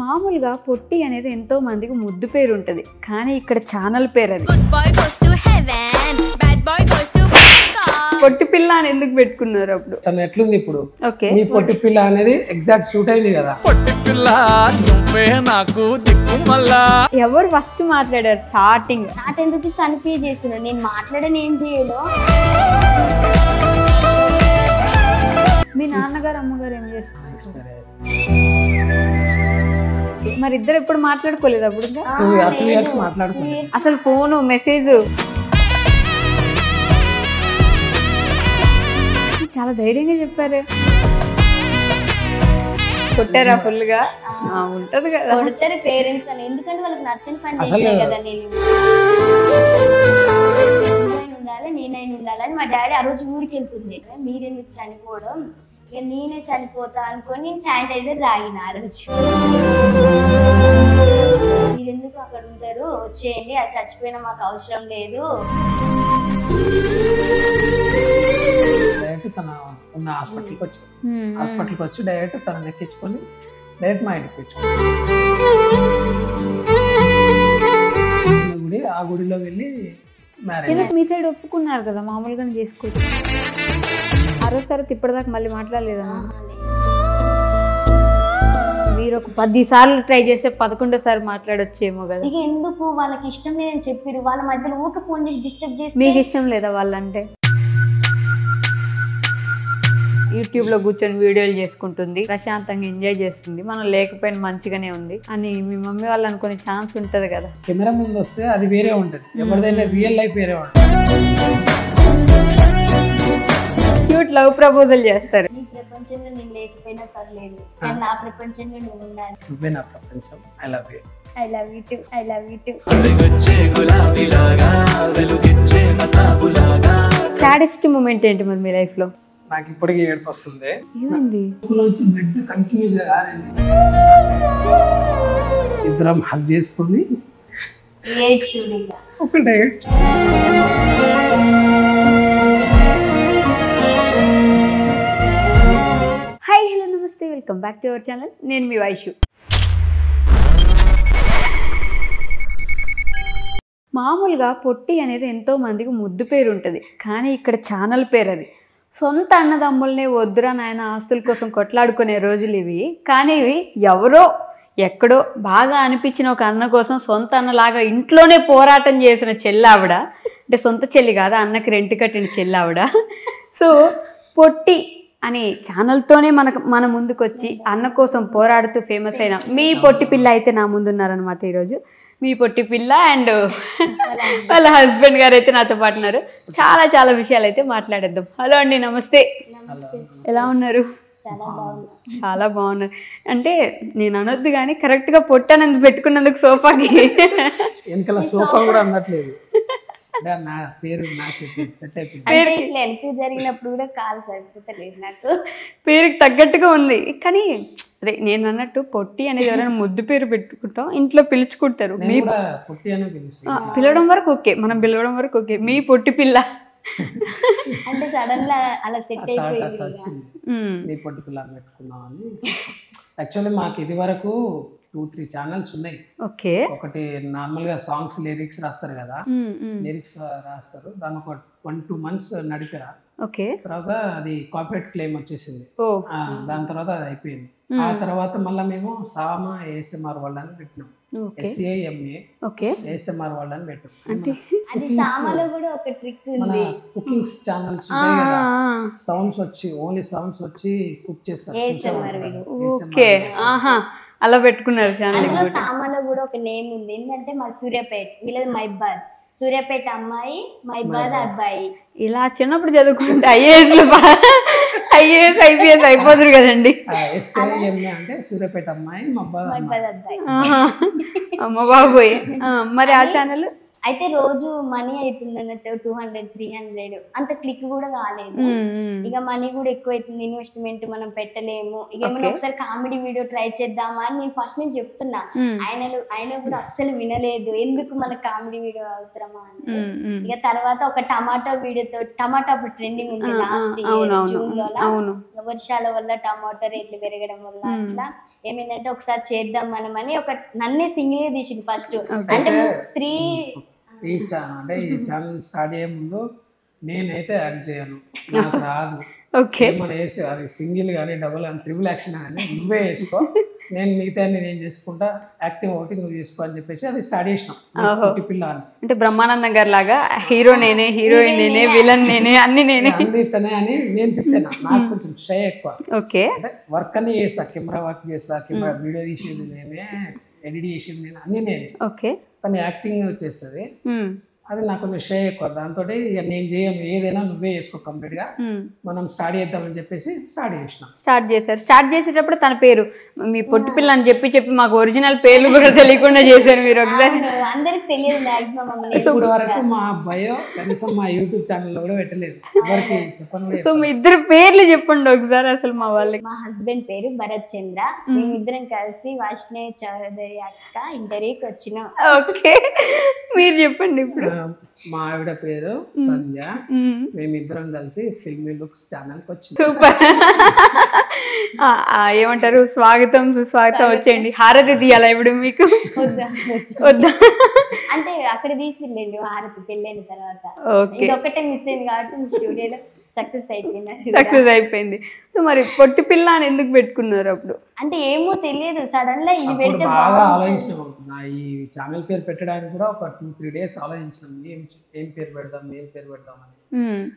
మామూలుగా పొట్టి అనేది ఎంతో మందికి ముద్దు పేరు ఉంటది, కానీ ఇక్కడ ఛానల్ పేరు అది. పొట్టి పిల్ల అని ఎందుకు పెట్టుకున్నారు అప్పుడు? తను ఎట్లుంది ఇప్పుడు? ఓకే, మీ పొట్టి పిల్ల అనేది ఎగ్జాక్ట్ సూట్ అయింది కదా. పొట్టి పిల్ల నువ్వే నాకు దిక్కు మళ్ళా. ఎవరు ఫస్ట్ మాట్లాడారు స్టార్టింగ్? నాటెందుకు కన్ఫ్యూజ్ చేస్తున్నాడు, నేను మాట్లాడని ఏం చేయడు. మీ నాన్నగారు అమ్మగారు ఏం చేస్తున్నారు? మరి ఇద్దరు ఎప్పుడు మాట్లాడుకోలేదు అప్పుడు? 2 years మాట్లాడుకోలేదు. అసలు ఫోను మెసేజ్ చాలా ధైర్యంగా చెప్పారు. కొట్టారా ఫుల్ గా? ఉంటది కదా, కొడతారు పేరెంట్స్ అని, ఎందుకంటే వాళ్ళకి నచ్చని పని చేసినా కదా. నేను ఉండాలి, నేనైనా ఉండాలని మా డాడీ ఆ రోజు ఊరికి వెళ్తుంది. మీరెందుకు చనిపోవడం, ఇక నేనే చనిపోతా అనుకొని నేను శానిటైజర్ తాగిన ఆ రోజు. మీరెందుకు అక్కడ ఉంటారు, వచ్చేయండి, అది చచ్చిపోయినా మాకు అవసరం లేదు. డైరెక్ట్ తన ఉన్న హాస్పిటల్కి వచ్చి డైరెక్ట్ తనని ఎక్కించుకొని డైరెక్ట్ మా ఇంటికి గుడి, ఆ గుడిలో వెళ్ళి మ్యారేజ్. మీ సైడ్ ఒప్పుకున్నారు కదా మామూలుగానే చేసుకోవచ్చు. ఆ రోజు తర్వాత ఇప్పటిదాకా మళ్ళీ మాట్లాడలేదమ్మా. మీరు ఒక 10 సార్లు ట్రై చేస్తే 11సారి మాట్లాడొచ్చేమో కదా. ఇక ఎందుకు, వాళ్ళకి ఇష్టం లేదని చెప్పారు. వాళ్ళ మధ్యలో ఊరికే ఫోన్ చేసి డిస్టర్బ్ చేసి. మీకు ఇష్టం లేదా వాళ్ళంటే? యూట్యూబ్ లో కూర్చొని వీడియోలు చేసుకుంటుంది, ప్రశాంతంగా ఎంజాయ్ చేస్తుంది, మనం లేకపోయినా మంచిగానే ఉంది అని మీ మమ్మీ వాళ్ళు అనుకునే ఛాన్స్ ఉంటది కదా. కెమెరా ముందు వస్తే అది వేరే ఉంటది, ఎవరిదైనా రియల్ లైఫ్ వేరే ఉంటుంది. క్యూట్ లవ్ ప్రపోజల్ చేస్తారు. నీ ప్రపంచంలో నేను లేకపోయినా పర్లేదు, కానీ నా ప్రపంచంలో నువ్వు ఉండాలి. నువ్వే నా ప్రపంచం. I love you. I love you too, I love you too. Saddest moment ఏంటి మరి మీ లైఫ్ లో? నాకు ఇప్పటికీ ఏడుపు వస్తుంది. ఏమైంది? బ్లడ్ కంటిన్యూస్ గా కారింది. ఇద్దరం హగ్ చేసుకొని ఒక డైట్. హాయ్, హలో, నమస్తే, welcome back to our channel. నేను మీ వైషు. మామూలుగా పొట్టి అనేది ఎంతో మందికి ముద్దు పేరు ఉంటుంది, కానీ ఇక్కడ ఛానల్ పేరు అది. సొంత అన్నదమ్ముల్ని వద్దురా నాయన ఆస్తుల కోసం కొట్లాడుకునే రోజులు ఇవి. కానీ ఇవి ఎవరో ఎక్కడో బాగా అనిపించిన ఒక అన్న కోసం సొంత అన్నలాగా ఇంట్లోనే పోరాటం చేసిన చెల్లావిడ, అంటే సొంత చెల్లి కాదు, అన్నకి రెంట్ కట్టిన చెల్లావిడ. సో పొట్టి అని ఛానల్తోనే మన ముందుకు వచ్చి అన్న కోసం పోరాడుతూ ఫేమస్ అయిన మీ పొట్టి పిల్ల అయితే నా ముందున్నారనమాట ఈరోజు. మీ పొట్టి పిల్ల అండ్ వాళ్ళ హస్బెండ్ గారు అయితే నాతో పాటు ఉన్నారు. చాలా చాలా విషయాలు అయితే మాట్లాడేద్దాం. హలో అండి, నమస్తే. ఎలా ఉన్నారు? చాలా బాగున్నారు. అంటే నేను అనొద్దు కానీ కరెక్ట్గా పొట్టనందుకు పెట్టుకున్నందుకు సోఫాకి వెనకాల సోఫా కూడా అందట్లేదు. నా పేరు నా సెట్ అయిపోయింది. జరిగినప్పుడు కూడా కాలు సరిపోతలేదు నాకు. పేరుకి తగ్గట్టుగా ఉంది, కానీ అదే నేను అన్నట్టు పొట్టి అనేది ఎవరైనా ముద్దు పేరు పెట్టుకుంటాం, ఇంట్లో పిలుచుకుంటారు. పిలవడం వరకు ఓకే, మనం పిలవడం వరకు ఓకే. మీ పొట్టి పిల్ల అంటే సడన్ గా అలా సెట్ అయిపోయింది. మీ పొట్టి పిల్ల పెట్టుకున్నాం అని. యాక్చువల్లీ మాకు ఇది వరకు 2-3 ఛానల్స్ ఉన్నాయి. ఓకే, ఒకటి నార్మల్ గా సాంగ్స్ లిరిక్స్ రాస్తారు కదా, లిరిక్స్ రాస్తారు. దాని ఒక 1-2 months నడిపారా. ఓకే, తర్వాత అది కాపీరైట్ క్లెయిమ్ వచ్చేసింది. దాని తర్వాత అది అయిపోయింది. ఆ తర్వాత మళ్ళీ మేము సామా ASMR వరల్డ్ అని పెట్టినాం. SAMA ASMR వరల్డ్ అని పెట్టాం. అది సామాలో కూడా ఒక ట్రిక్ ఉంది. మన కుకింగ్ ఛానల్స్ ఉంటాయి కదా, సౌండ్స్ వచ్చి ఓన్లీ సౌండ్స్ వచ్చి కుక్ చేస్తారు. ఓకే, ఆహా, అలా పెట్టుకున్నారు ఛానల్. అందులో సామాలో కూడా ఒక నేమ్ ఉంది. ఏంటంటే మా సూర్యాపేట, వీళ్ళది మైబాద్. సూర్యాపేట అమ్మాయి, మైబాద్ అబ్బాయి. ఇలా చిన్నప్పుడు చదువుకుంటే IAS IPS అయిపోతుంది కదండి. అంటే సూర్యాపేట అమ్మాయి, మైబాద్ అబ్బాయి. అమ్మ బాబోయ్. మరి ఆ ఛానల్ అయితే రోజు మనీ అవుతుంది అన్నట్టు 200-300 అంత క్లిక్ కూడా కాలేదు. ఇక మనీ కూడా ఎక్కువ అవుతుంది, ఇన్వెస్ట్మెంట్ మనం పెట్టలేము. ఇక ఏమైనా ఒకసారి కామెడీ వీడియో ట్రై చేద్దామా అని నేను ఫస్ట్ నుంచి చెప్తున్నా. ఆయన కూడా అస్సలు వినలేదు, ఎందుకు మనకు కామెడీ వీడియో అవసరమా అని. ఇక తర్వాత ఒక టమాటో వీడియోతో, టమాటో అప్పుడు ట్రెండింగ్ ఉంది లాస్ట్ ఇయర్ జూన్ లో, వర్షాల వల్ల టమాటో రేట్లు పెరగడం వల్ల అట్లా ఏమైందంటే ఒకసారి చేద్దాం మనం అని ఒక నన్నే సింగిల్ గా తీసింది ఫస్ట్. అంటే 3 ఈ అంటే ఈ ఛానల్ స్టార్ట్ అయ్యే ముందు నేనైతే యాడ్ చేయను, నాకు రాదు. ఏమైనా వేసి అది సింగిల్ కానీ డబుల్ కానీ త్రిబుల్ యాక్షన్ కానీ నువ్వే వేసుకో, నేను మిగతా నేను చేసుకుంటా, యాక్టివ్ ఒకటి నువ్వు చేసుకో అని చెప్పేసి అది స్టార్ట్ చేసినాం పిల్ల అని. అంటే బ్రహ్మానందం గారి లాగా హీరో నేనే, హీరోయిన్ నేనే, విలన్ నేనే, అన్ని నేనే అన్ని తనే అని నేను ఫిక్స్ అయినా. నాకు కొంచెం షై ఎక్కువ. ఓకే. అంటే వర్క్ అన్ని చేస్తా, కెమెరా వర్క్ చేస్తా, కెమెరా వీడియో తీసేది నేనే, ఎడిట్ చేసేది నేను, అన్ని నేనే. ఓకే. తను యాక్టింగ్ చేస్తుంది, అది నాకు కొంచెం షే ఎక్కువ. దాంతో ఇక నేను చేయము, ఏదైనా నువ్వే చేసుకో కంప్లీట్ గా, మనం స్టార్ట్ చేద్దామని చెప్పేసి స్టార్ట్ చేసినాం. స్టార్ట్ చేశారు. స్టార్ట్ చేసేటప్పుడు తన పేరు మీ పొట్టి పిల్ల అని చెప్పి మాకు ఒరిజినల్ పేర్లు కూడా తెలియకుండా చేశారు మీరు ఒకసారి. అందరికి తెలియదు మాక్సిమం. ఇప్పుడు వరకు మా బయో కనీసం మా యూట్యూబ్ ఛానల్ కూడా పెట్టలేదు, ఎవరికి చెప్పండి. సో మీ ఇద్దరు పేర్లు చెప్పండి ఒకసారి అసలు మా వాళ్ళకి. మా హస్బెండ్ పేరు భరత్ చంద్ర, మేమిద్దరం కలిసి వైష్ణవి చౌదరి అక్క ఇంటర్వ్యూకి వచ్చినాం. ఓకే, మీరు చెప్పండి. ఇప్పుడు మా ఆవిడ పేరు సంధ్య, మేమిద్దరం కలిసి ఫిల్మీ లుక్స్ ఛానల్కి వచ్చింది. సూపర్. ఏమంటారు, స్వాగతం సుస్వాగతం వచ్చేయండి. హారతి తీయాలా ఇప్పుడు మీకు? వద్దా అంటే అక్కడ తీసిలేండి హారతి పెళ్ళైన తర్వాత. ఓకే, ఒకటే మిస్ అయింది కాబట్టి స్టూడియోలో సక్సెస్ అయిపోయింది. సో మరి పొట్టి పిల్ల అని ఎందుకు పెట్టుకున్నారు అప్పుడు? అంటే ఏమో తెలియదు, సడన్ గా ఇది పెడితే బాగా ఆలోచించినాం. ఈ ఛానల్ పేరు పెట్టడానికి కూడా ఒక 2-3 డేస్ ఆలోచించినాం, ఏం పేరు పెడదాం అని.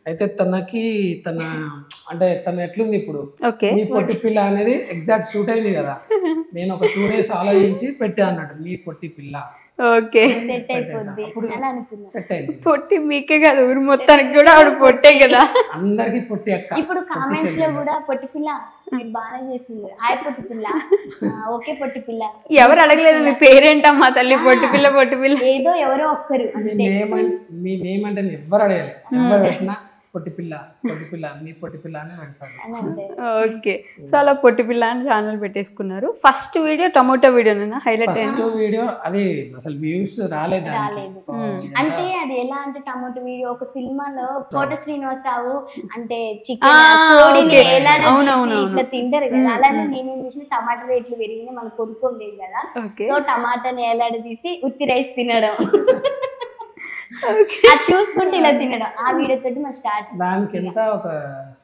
అయితే తన అంటే తను ఎట్లుంది ఇప్పుడు, మీ పొట్టి పిల్ల అనేది ఎగ్జాక్ట్ సూట్ అయింది కదా. నేను ఒక 2 డేస్ ఆలోచించి పెట్టా అన్నట్టు, మీ పొట్టి పిల్ల. ఓకే, సెట్ అయిపోద్ది అని అనుకున్నా. సెట్ అయింది. పొట్టి మీకే కాదు, ఊరు మొత్తానికి కూడా ఆవిడ పొట్టే కదా. అందరికి పొట్టి అక్క. ఇప్పుడు కామెంట్స్ లో కూడా పొట్టి పిల్ల మీరు బాగానే చేసింది, హాయ్ పొట్టి పిల్ల, ఓకే పొట్టి పిల్ల. ఎవరు అడగలేదు మీ పేరేంటమ్మా తల్లి, పొట్టి పిల్ల పొట్టి పిల్ల. ఏదో ఎవరో ఒక్కరు మీ నేమ్ అంటే ఎవరు అడగాలి, ఎవరు పెట్టినా పొట్టి పిల్ల మీ పొట్టి పిల్ల అని పెడతారు. ఓకే, సో అలా పొట్టి పిల్ల అని ఛానల్ పెట్టేసుకున్నారు. ఫస్ట్ వీడియో టమోటో వీడియోనా హైలైట్ ఫస్ట్ వీడియో? అది అసలు వ్యూస్ రాలేదు. అంటే అది ఎలా అంటే టమోటో వీడియో ఒక సినిమాలో కోట శ్రీనివాసరావు అంటే చికెన్ ఇట్లా తింటారు కదా, అలానే నేనేం చేసిన టమాటా రేట్లు పెరిగినాయి, మనం కొనుక్కోలేదు కదా, సో టమాటాని ఎలాడ తీసి ఉత్తి రైస్ తినడం, అది చూసుకుంటే ఇలా తినడం. ఆ వీడియో తోటి మా స్టార్ట్. దానికి ఎంత ఒక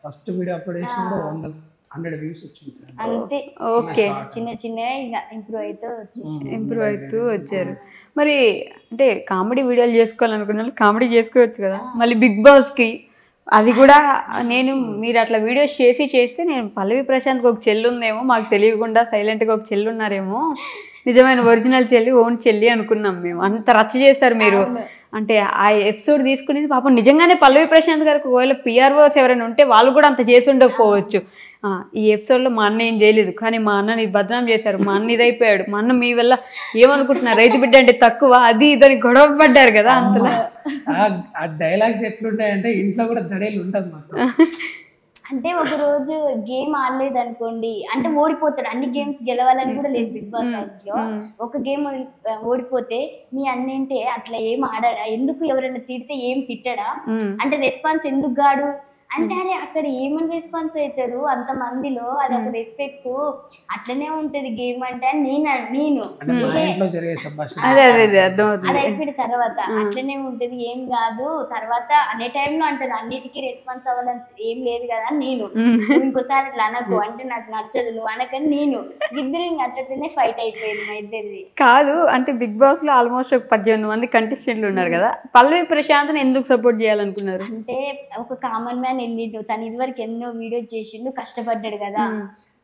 ఫస్ట్ వీడియో అప్లోడ్ చేసినప్పుడు 100 వ్యూస్ వచ్చింది అంతే. ఓకే, చిన్న ఇంకా ఇంప్రూవ్ అవుతూ వచ్చారు. మరి అంటే కామెడీ వీడియోలు చేసుకోవాలనుకున్న వాళ్ళు కామెడీ చేసుకోవచ్చు కదా. మళ్ళీ బిగ్ బాస్ కి అది కూడా మీరు అట్లా వీడియోస్ చేస్తే నేను పల్లవి ప్రశాంత్కి ఒక చెల్లి ఉందేమో, మాకు తెలియకుండా సైలెంట్గా ఒక చెల్లి ఉన్నారేమో, నిజమైన ఒరిజినల్ చెల్లి, ఓన్ చెల్లి అనుకున్నాం మేము. అంత రచ్చ చేశారు మీరు. అంటే ఆ ఎపిసోడ్ తీసుకునేది పాపం నిజంగానే పల్లవి ప్రశాంత్ గారికి ఒకవేళ పిఆర్ఓస్ ఎవరైనా ఉంటే వాళ్ళు కూడా అంత చేసి ఉండకపోవచ్చు. ఈ ఎపిసోడ్లో మా అన్న ఏం చేయలేదు, కానీ మా అన్నని బదనాం చేశారు, మా అన్న ఇదైపోయాడు, మా అన్న మీ వల్ల ఏమనుకుంటున్నారు, రైతు బిడ్డ అంటే తక్కువ, అది ఇదని గొడవ పడ్డారు కదా. అంతలా ఆ డైలాగ్స్ ఎట్లుంటాయంటే ఇంట్లో కూడా దడేలు ఉంటుంది మాకు. అంటే ఒక రోజు గేమ్ ఆడలేదు అనుకోండి, అంటే ఓడిపోతాడు. అన్ని గేమ్స్ గెలవాలని కూడా లేదు బిగ్ బాస్ హౌస్ లో. ఒక గేమ్ ఓడిపోతే మీ అన్నేంటే అట్లా ఏం ఆడాడా, ఎందుకు ఎవరైనా తిడితే ఏం తిట్టడా, అంటే రెస్పాన్స్ ఎందుకు గాడు అంటే, అరే అక్కడ ఏమని రెస్పాన్స్ అవుతారు అంత మందిలో, అది ఒక రెస్పెక్ట్, అట్లనే ఉంటది గేమ్ అంటే నేను అది అయిపోయిన తర్వాత అట్లనే ఉంటది, ఏం కాదు తర్వాత అనే టైంలో అంటారు అన్నిటికీ రెస్పాన్స్ అవ్వాలని ఏం లేదు కదా నేను, ఇంకోసారి అట్లా అనకు అంటే నాకు నచ్చదు నువ్వు అనకని నేను, ఇద్దరు ఇంక అట్లనే ఫైట్ అయిపోయింది మా ఇద్దరిది. కాదు అంటే బిగ్ బాస్ లో ఆల్మోస్ట్ ఒక 18 మంది కంటెస్టెంట్లు ఉన్నారు కదా, పల్లవి ప్రశాంత్ ఎందుకు సపోర్ట్ చేయాలనుకున్నారు? అంటే ఒక కామన్ మ్యాన్ వెళ్ళిండు, తను ఇదివరకు ఎన్నో వీడియోస్ చేసిండు, కష్టపడ్డాడు కదా.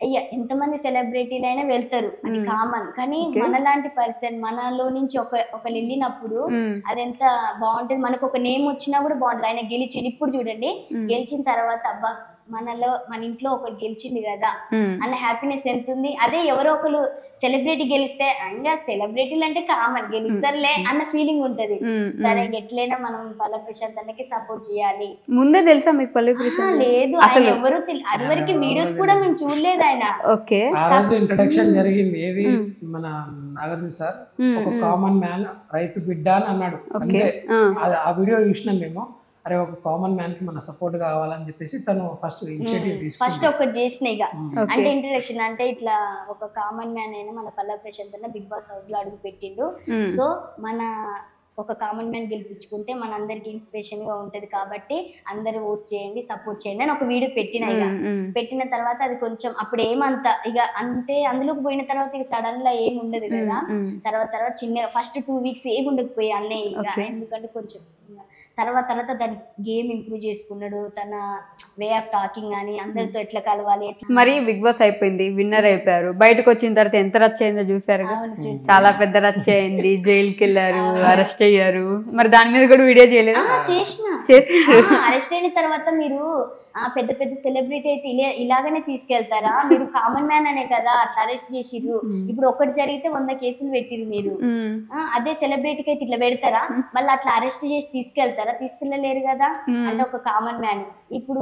అయ్యా ఎంతమంది సెలబ్రిటీలు అయినా వెళ్తారు, అది కామన్, కానీ మనలాంటి పర్సన్ మనలో నుంచి ఒకరు వెళ్ళినప్పుడు అది ఎంత బాగుంటది, మనకు ఒక నేమ్ వచ్చినా కూడా బాగుంటది. ఆయన గెలిచిండు, ఇప్పుడు చూడండి గెలిచిన తర్వాత అబ్బా మన ఇంట్లో ఒకరు గెలిచింది కదా అన్న హ్యాపీనెస్ ఎంత ఉంది. అదే ఎవరో ఒకరు సెలబ్రిటీ గెలిస్తే ఇంకా సెలబ్రిటీలు అంటే కామన్ గెలుస్తారులే అన్న ఫీలింగ్ ఉంటది. సరే ఎట్లయినా మనం పల్లవి ప్రశాంత్ అన్నకి సపోర్ట్ చేయాలి. ముందే తెలుసా మీకు పల్లవి ప్రశాంత్? లేదు, ఆయన ఎవరు అది వరకు వీడియోస్ కూడా మేము చూడలేదు ఆయన. ఓకే, ఇంట్రడక్షన్ జరిగింది ఏది మన నాగార్జున సార్ ఒక కామన్ మ్యాన్ రైతు బిడ్డ అని అన్నాడు, అంతే. ఆ వీడియో చూసినాం మేము. అరే ఒక కామన్ మ్యాన్ కి మన సపోర్ట్ కావాలని చెప్పేసి తను ఫస్ట్ ఇనిషియేటివ్ తీసుకుంది. ఫస్ట్ ఒకటి చేసిన ఇక అంటే ఇంట్రడక్షన్ అంటే ఇట్లా ఒక కామన్ మ్యాన్ అయినా మన పల్లవి ప్రశాంత్ అన్న బిగ్ బాస్ హౌస్ లో అడుగు పెట్టిండు. సో మన ఒక కామన్ మ్యాన్ గెలిపించుకుంటే మనందరికి ఇన్స్పిరేషన్ గా ఉంటది కాబట్టి అందరూ ఓట్ చేయండి, సపోర్ట్ చేయండి అని ఒక వీడియో పెట్టిన. ఇక పెట్టిన తర్వాత అది కొంచెం అప్పుడు ఏమంత ఇక అంతే, అందులోకి పోయిన తర్వాత ఇక సడన్ గా ఏమి ఉండదు కదా. తర్వాత చిన్న ఫస్ట్ 2 వీక్స్ ఏమి ఉండకపోయి అన్నయ్య ఇక, ఎందుకంటే కొంచెం తర్వాత దాని గేమ్ ఇంప్రూవ్ చేసుకున్నాడు, తన వే ఆఫ్ టాకింగ్ అని అందరితో ఎట్లా కలవాలి. మరి బిగ్ బాస్ అయిపోయింది, విన్నర్ అయిపోయారు, బయటకు వచ్చిన తర్వాత ఎంత రచ్చ అయిందో చూసారు, చాలా పెద్ద రచ్చ అయింది, జైలుకి వెళ్ళారు, అరెస్ట్ అయ్యారు. మరి దాని మీద కూడా వీడియో చేయలేదు? అరెస్ట్ అయిన తర్వాత మీరు పెద్ద పెద్ద సెలబ్రిటీ అయితే ఇలాగనే తీసుకెళ్తారా? మీరు కామన్ మ్యాన్ అనే కదా అట్లా అరెస్ట్ చేసిర్రు. ఇప్పుడు ఒకటి జరిగితే 100 కేసులు పెట్టిరు మీరు. అదే సెలబ్రిటీకి అయితే ఇట్లా పెడతారా? మళ్ళీ అట్లా అరెస్ట్ చేసి తీసుకెళ్తారా? తీసుకెళ్ళలేరు కదా. అంటే ఒక కామన్ మ్యాన్ ఇప్పుడు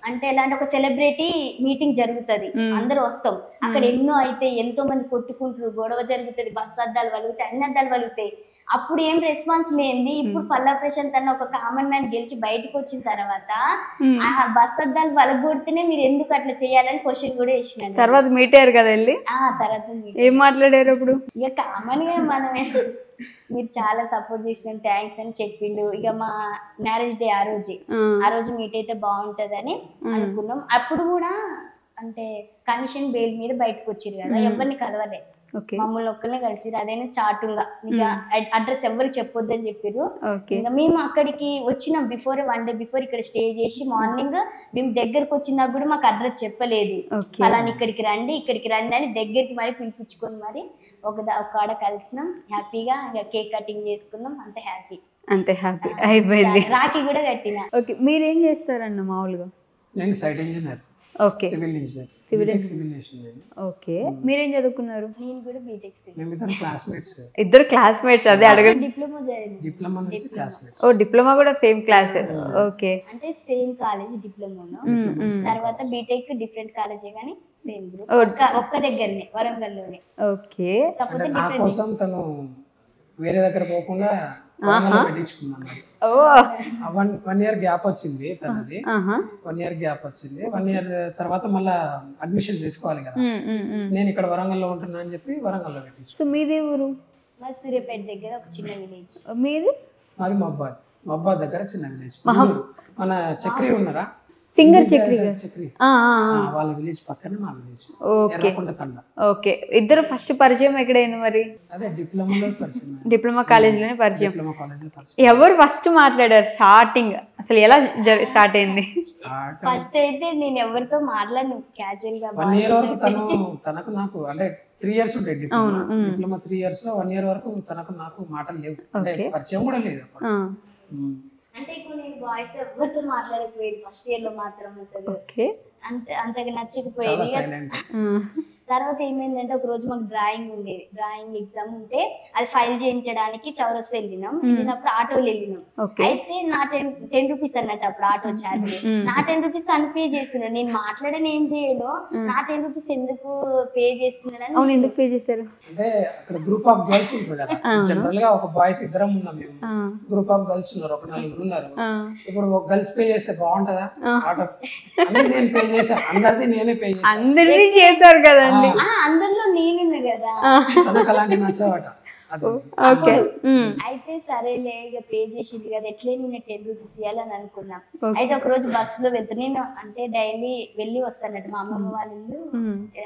అంటే ఎలాంటి ఒక సెలబ్రిటీ మీటింగ్ జరుగుతుంది, అందరూ వస్తాం, అక్కడ ఎన్నో అయితే ఎంతో మంది కొట్టుకుంటారు, గొడవ జరుగుతుంది, బస్ అద్దాలు వలుగుతాయి, అన్ని అద్దాలు వలుగుతాయి, అప్పుడు ఏం రెస్పాన్స్ లేనిది. ఇప్పుడు పల్లవి ప్రశాంత్ అన్న ఒక కామన్ మ్యాన్ గెలిచి బయటకు వచ్చిన తర్వాత ఆ బస్ అద్దాలు వలగొడితేనే మీరు ఎందుకు అట్లా చేయాలని క్వశ్చన్ కూడా వేసినాను. తర్వాత మీట్ అయ్యారు కదా వెళ్ళి? తర్వాత ఏం మాట్లాడారు అప్పుడు? ఇక కామన్ గా మనం మీరు చాలా సపోర్ట్ చేసిన థ్యాంక్స్ అని చెప్పిండు. ఇక మా మ్యారేజ్ డే ఆ రోజు మీట్ అయితే బాగుంటదని అనుకున్నాం. అప్పుడు కూడా అంటే కండిషన్ బెయిల్ మీద బయటకు వచ్చిరు కదా, ఎవరిని కలవలే, మమ్మల్ని ఒక్కనే కలిసిరు. అదైనా చాటుగా ఇంకా అడ్రస్ ఎవరు చెప్పొద్దని చెప్పారు. ఇంకా మేము అక్కడికి వచ్చినాం బిఫోర్ 1 డే బిఫోర్ ఇక్కడ స్టే చేసి మార్నింగ్ మేము దగ్గరకు వచ్చినా కూడా మాకు అడ్రస్ చెప్పలేదు. అలాని ఇక్కడికి రండి అని దగ్గరికి మరి పిలిపించుకొని మరి ఒక ఆడ కలిసినాం, హ్యాపీగా ఇంకా కేక్ కటింగ్ చేసుకున్నాం, అంతే హ్యాపీ అయిపోయింది. రాఖీ కూడా కట్టినా. ఓకే, మీరేం చేస్తారన్న మామూలుగా? నేను site engineer. Okay, civil engineer. Okay, మీరేం చదువుకున్నారు? నేను కూడా బీటెక్. ఇద్దరు క్లాస్మేట్స్? అదే అడగండి. డిప్లొమా ఓ, డిప్లొమా కూడా సేమ్ క్లాస్. ఓకే, అంటే సేమ్ కాలేజ్ డిప్లొమా, తర్వాత బీటెక్ డిఫరెంట్ కాలేజే కానీ సేమ్ గ్రూప్, ఒక్క దగ్గరనే వరంగల్లోనే. ఓకే, కాకపోతే నా కోసం తను వేరే దగ్గర పోకుండా పెట్టించుకున్నాను. 1 year గ్యాప్ వచ్చింది తనది. 1 year గ్యాప్ వచ్చింది. 1 year తర్వాత మళ్ళీ అడ్మిషన్ చేసుకోవాలి కదా. నేను ఇక్కడ వరంగల్లో ఉంటున్నా అని చెప్పి వరంగల్లో పెట్టించు. సో మీది ఊరు? మా సూర్యాపేట దగ్గర ఒక చిన్న విలేజ్. మీది? మాది మబ్బాద్ దగ్గర చిన్న విలేజ్. మన చక్రి ఉన్నారా? సింగర్ చక్రి వాళ్ళ విలేజ్ పక్కనే మా విలేజ్. ఓకే, ఇద్దరు ఫస్ట్ పరిచయం ఎక్కడైంది మరి? అదే డిప్లొమాలో పరిచయం, డిప్లొమా కాలేజీలోనే పరిచయం. ఎవరు ఫస్ట్ మాట్లాడారు స్టార్టింగ్? అసలు ఎలా స్టార్ట్ అయింది? ఫస్ట్ అయితే నేను ఎవరితో మాట్లాడను, క్యాజువల్ గా 1 year వరకు తనకు నాకు అంటే 3 years ఉంటాయి డిప్లొమా 3 years లో 1 year వరకు తనకు నాకు మాటలు లేవు, అంటే పరిచయం కూడా లేదు. అంటే ఇప్పుడు నేను బాయ్స్ ఎవరితో మాట్లాడకపోయేది ఫస్ట్ ఇయర్ లో మాత్రం. అసలు అంతగా నచ్చకపోయేది. తర్వాత ఏమైందంటే ఒక రోజు మాకు డ్రాయింగ్ ఉండేది, డ్రాయింగ్ ఎగ్జామ్ ఉంటే అది ఫైల్ చేయించడానికి చౌరస్తా వెళ్ళినప్పుడు ఆటోలో వెళ్ళినాం. అయితే నా 10 రూపీస్ అన్నట్టు అప్పుడు ఆటో ఛార్జ్, నా 10 రూపీస్ తను పే చేస్తున్నాడు. నేను మాట్లాడని ఏం చేయలో నా 10 రూపీస్ ఎందుకు పే చేస్తున్నాడని. ఎందుకు పే చేశారు అంటే అక్కడ గ్రూప్ ఆఫ్ గర్ల్స్ ఉంటుంది కదా, జనరల్ గా ఒక బాయ్స్ ఇద్దరం ఉన్నాం, మేము గ్రూప్ ఆఫ్ గర్ల్స్ ఉన్నారు, ఒక 4 ఉన్నారు. ఇప్పుడు ఒక గర్ల్స్ పే చేస్తే బాగుంటదా? ఆటో నేను పే చేశాను, అందరిది నేనే పే చేశాను. అందరిది చేశారు కదా, అందరిలో నేనున్నా కదా. అలాంటి నచ్చవాట. అయితే సరేలే ఇక పే చేసింది కదా, ఎట్లే నేను 10 రూపీస్ ఇవ్వాలని అనుకున్నా. అయితే ఒక రోజు బస్సులో వెళ్తాను నేను, అంటే డైలీ వెళ్ళి వస్తానట్టు మా అమ్మమ్మ వాళ్ళ ఇల్లు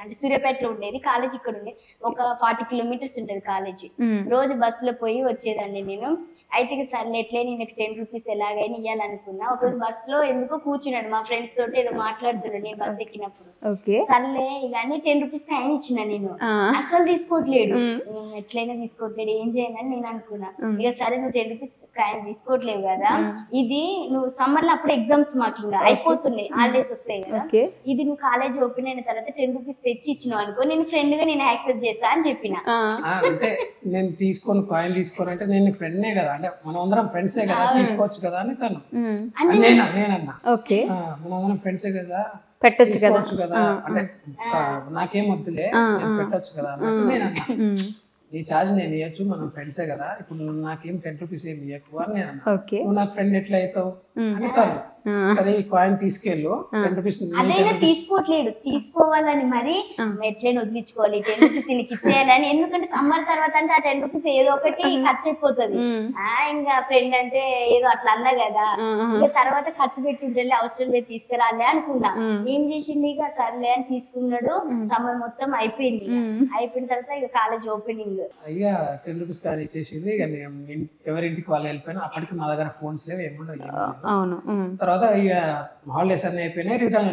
అంటే సూర్యాపేటలో ఉండేది, కాలేజ్ ఇక్కడ ఉండేది, ఒక 40 kilometers ఉంటది కాలేజీ. రోజు బస్సులో పోయి వచ్చేదాన్ని నేను. అయితే ఇక సర్లే ఎట్లే నేను 10 రూపీస్ ఎలాగైనా ఇవ్వాలనుకున్నా. ఒక రోజు బస్సులో ఎందుకో కూర్చున్నాడు మా ఫ్రెండ్స్ తోటి ఏదో మాట్లాడుతున్నాడు నేను బస్ ఎక్కినప్పుడు. సర్లే ఇక 10 రూపీస్ కాయని ఇచ్చిన నేను, అస్సలు తీసుకోవట్లేడు, ఎట్లయినా తీసుకోవట్లేదు, ఏం చేయాలని నేను అనుకున్నా. ఇక సరే నువ్వు 10 రూపీస్ కాయని తీసుకోవట్లేవు కదా, ఇది నువ్వు సమ్మర్ లో అప్పుడు ఎగ్జామ్స్ మాకు ఇంకా అయిపోతున్నాయి, హాలిడేస్ వస్తాయి కదా, ఇది నువ్వు కాలేజ్ ఓపెన్ అయిన తర్వాత 10 రూపీస్ తెచ్చి ఇచ్చినావు అనుకో, నేను ఫ్రెండ్ గా నేను యాక్సెప్ట్ చేస్తా అని చెప్పిన. అంటే నేను తీసుకొని కాయిన్ తీసుకోనంటే నేను ఫ్రెండ్నే కదా, అంటే మనం అందరం ఫ్రెండ్సే కదా, తీసుకోవచ్చు కదా అని తను నేనన్నా. మనం అందరం ఫ్రెండ్సే కదా, పెట్టొచ్చు కదా, అంటే నాకేం వద్దులే పెట్టొచ్చు కదా నేను అన్నా. నీ ఛార్జ్ నేను ఇవ్వచ్చు, మనం ఫ్రెండ్సే కదా, ఇప్పుడు నువ్వు నాకేం 10 రూపీస్ ఏమి ఇవ్వకు అని నేను అన్నా. ఓకే. నువ్వు నాకు ఫ్రెండ్ ఎట్లా అవుతావు అని తను. సరే ఈ కాయిన్ తీసుకెళ్ళు, 10 రూపీస్ అదైనా తీసుకోవట్లేదు, తీసుకోవాలని మరి ఎట్లైనా వదిలించుకోవాలి 10 రూపీస్ వీళ్ళకి ఇచ్చేయాలని. ఎందుకంటే సమ్మర్ తర్వాత అంటే ఆ 10 రూపీస్ ఏదో ఒకటి ఖర్చు అయిపోతుంది. ఇంకా ఫ్రెండ్ అంటే ఏదో అట్లా అన్నా కదా, ఇంకా తర్వాత ఖర్చు పెట్టుంటే అవసరం లేదు తీసుకురాలే అనుకున్నా. ఏం చేసింది ఇక సర్లే అని తీసుకున్నాడు. సమ్మర్ మొత్తం అయిపోయింది. అయిపోయిన తర్వాత ఇక కాలేజ్ ఓపెనింగ్ ఇక 10 రూపీస్ కార్ ఇచ్చేసింది. ఇక ఎవరింటికి వాళ్ళు వెళ్ళిపోయినా, అప్పటికి మా దగ్గర ఫోన్స్ లేవు, ఏముండవు. తర్వాత ఇక హాలిడేస్ అన్ని అయిపోయినాయి, రిటర్న్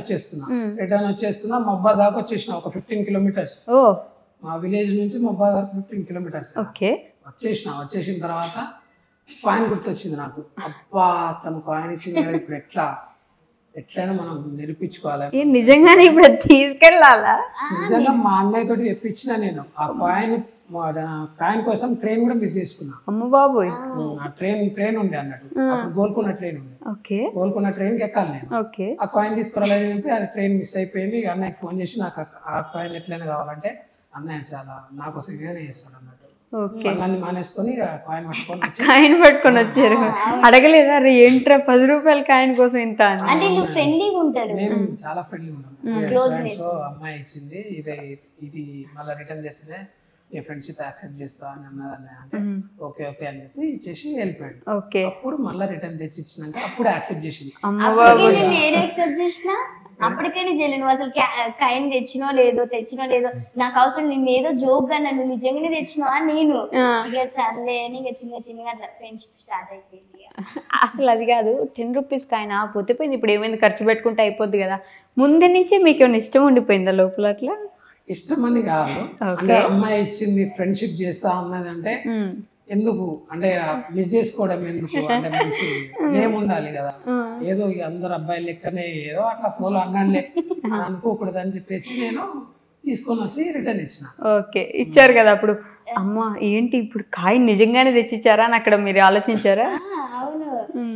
వచ్చేస్తున్నా మబ్బా దాకా వచ్చేసిన, ఒక 15 కిలోమీటర్స్ మా విలేజ్ నుంచి మబ్బా దాకా 15 కిలోమీటర్స్ వచ్చేసిన తర్వాత కాయిన్ గుర్తొచ్చింది నాకు. అబ్బా తను కాయిన్ ఇచ్చింది కదా, ఇప్పుడు ఎట్లయినా మనం నిరూపించుకోవాలి. నిజంగానే ఇప్పుడు తీసుకెళ్ళాలా? నిజంగా మా అన్నయ్య తోటి తెప్పించిన నేను ఆ కాయిన్ కోసం ట్రైన్ కూడా మిస్ చేసుకున్నా. అమ్మ బాబోయ్. ఆ ట్రైన్ ఉండే అన్నట్టు, అప్పుడు గోల్కొండ ట్రైన్ ఉండే. గోల్కొండ ట్రైన్ కి ఎక్కాలి నేను. ఆ కాయిన్ తీసుకురాలేదు చెప్పి ఆ ట్రైన్ మిస్ అయిపోయింది. అన్నయ్యకి ఫోన్ చేసి నాకు ఆ కాయిన్ ఎట్లయినా కావాలంటే అన్నయ్య చాలా నా కోసం ఇదేనే చేస్తాడు అన్నట్టు. అన్నీ మానేసుకొని కాయిన్ పట్టుకొని వచ్చారు. అడగలేదా అరే ఏంట్రా 10 రూపాయల కాయిన్ కోసం ఇంత అంటే ఫ్రెండ్లీగా ఉంటారు? మేము చాలా ఫ్రెండ్లీగా ఉంటాం. అమ్మాయి ఇచ్చింది ఇది మళ్ళీ రిటర్న్ చేస్తేనే నీ ఫ్రెండ్షిప్ యాక్సెప్ట్ చేస్తా అని అన్నదాన్ని. అంటే ఓకే ఓకే అని చెప్పి ఇచ్చేసి వెళ్ళిపోయాడు. అప్పుడు మళ్ళీ రిటర్న్ తెచ్చి ఇచ్చినాక అప్పుడు యాక్సెప్ట్ చేసింది. అప్పటికైనా చెల్లి నువ్వు అసలు కాయిన్ తెచ్చినో లేదో నాకు అవసరం, నేను ఏదో జోక్ గా నన్ను నిజంగానే తెచ్చినావా నేను. ఇక సర్లే అని ఇక చిన్నగా అట్లా ఫ్రెండ్షిప్ స్టార్ట్ అయిపోయింది. అసలు అది కాదు 10 రూపీస్ కాయిన్ పోతే పోయింది, ఇప్పుడు ఏమైంది ఖర్చు పెట్టుకుంటే అయిపోద్ది కదా. ముందు నుంచి మీకు ఏమైనా ఇష్టం ఉండిపోయిందా లోపల? అట్లా ఇష్టం అని కాదు, అంటే అమ్మాయి ఇచ్చింది ఫ్రెండ్షిప్ చేస్తా అన్నది అంటే ఎందుకు అంటే మిస్ చేసుకోవడం ఎందుకు, అంటే మంచి నేమ్ ఉండాలి కదా. ఏదో ఇక అందరు అబ్బాయి లెక్కనే ఏదో అట్లా పోలో అన్నానులే అనుకోకూడదు అని చెప్పేసి నేను తీసుకొని వచ్చి రిటర్న్ ఇచ్చిన. ఓకే, ఇచ్చారు కదా. అప్పుడు అమ్మ ఏంటి ఇప్పుడు కాయిన్ నిజంగానే తెచ్చిచ్చారా అని అక్కడ మీరు ఆలోచించారా? అవును,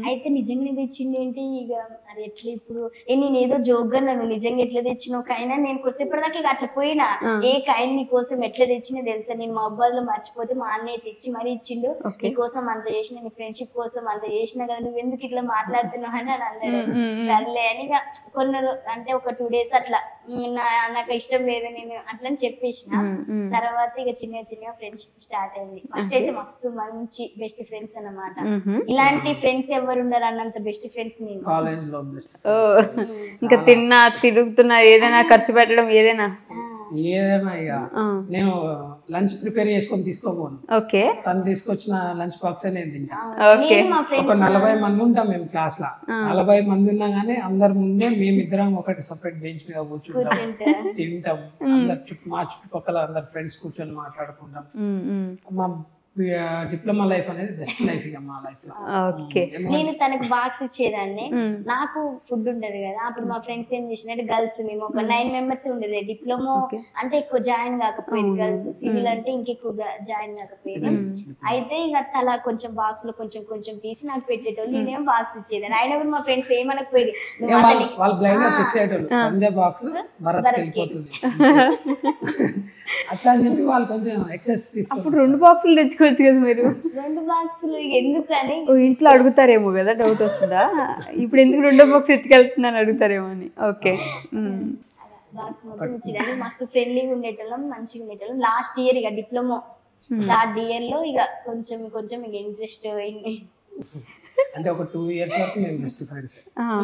అయితే నిజంగానే తెచ్చింది ఏంటి ఇక అది ఎట్లా ఇప్పుడు నేను ఏదో జోక్ గా నన్ను నిజంగా ఎట్లా తెచ్చినావు కాయిన్, నేను కొద్దిసేపటిదాకా ఇక అట్లా పోయినా ఏ కాయిన్ నీ కోసం ఎట్లా తెచ్చినా తెలుసా, నేను మా అబ్బాయిలో మర్చిపోతే మా అన్నయ్య తెచ్చి మరీ ఇచ్చిండు, నీ కోసం అంత చేసిన, నీ ఫ్రెండ్షిప్ కోసం అంత చేసినా కదా, నువ్వు ఎందుకు ఇట్లా మాట్లాడుతున్నావు అని అన్నాడు. సర్లే అని ఇక కొన్ని అంటే ఒక 2 days అట్లా నాకు ఇష్టం లేదు నేను అట్లా అని చెప్పేసిన. తర్వాత ఇక చిన్న ఫ్రెండ్షిప్ స్టార్ట్ అయింది. ఫస్ట్ అయితే మస్తు మంచి బెస్ట్ ఫ్రెండ్స్ అన్నమాట. ఇలాంటి ఫ్రెండ్స్ ఎవరు ఉన్నారు అన్నంత బెస్ట్ ఫ్రెండ్స్ నేను కాలేజ్ లో. ఇంకా తిరుగుతున్నా ఏదైనా ఖర్చు పెట్టడం ఏదైనా ఇక నేను లంచ్ ప్రిపేర్ చేసుకొని తీసుకోపోను. తను తీసుకొచ్చిన లంచ్ బాక్స్ నేను తింటా. ఒక 40 మంది ఉంటాం మేము క్లాస్ లా. 40 మంది ఉన్నా గానీ అందరి ముందే మేమిద్దరం ఒకటి సపరేట్ బెంచ్ మీద కూర్చుంటాం, తింటాం. మా చుట్టుపక్కల అందరు ఫ్రెండ్స్ కూర్చొని మాట్లాడుకుంటాం. మా డిప్లొమా లైఫ్ అనేది బెస్ట్ లైఫ్ ఇక మా లైఫ్ లో. నేను తనకు బాక్స్ ఇచ్చేదాన్ని, నాకు ఫుడ్ ఉండదు కదా. అప్పుడు మా ఫ్రెండ్స్ ఏం చేసినట్టు గర్ల్స్ మేము ఒక 9 members ఉండేది. డిప్లొమా అంటే ఎక్కువ జాయిన్ కాకపోయింది, గర్ల్స్ సివిల్ అంటే ఇంకెక్కువ జాయిన్ కాకపోయింది. అయితే ఇక తల కొంచెం బాక్స్ లో కొంచెం కొంచెం తీసి నాకు పెట్టేటోళ్ళు, నేనేం బాక్స్ ఇచ్చేదాన్ని. అయినా కూడా మా ఫ్రెండ్స్ ఏమనకపోయేది, అట్లా అని చెప్పి వాళ్ళు కొంచెం ఎక్సెస్ తీసుకు. అప్పుడు 2 బాక్సులు తెచ్చుకోవచ్చు కదా మీరు. 2 బాక్సులు ఎందుకని ఇంట్లో అడుగుతారేమో కదా, డౌట్ వస్తుందా ఇప్పుడు ఎందుకు 2 బాక్స్ ఎత్తుకెళ్తున్నాను అడుగుతారేమో అని. ఓకే, బాక్స్ మొత్తం ఇచ్చేదాన్ని. మస్తు ఫ్రెండ్లీగా ఉండేటోళ్ళం, మంచిగా ఉండేటోళ్ళం. లాస్ట్ ఇయర్ ఇక డిప్లొమా 3rd year లో ఇక కొంచెం ఇక ఇంట్రెస్ట్ అంటే ఒక 2 years వరకు మేము బెస్ట్ ఫ్రెండ్స్.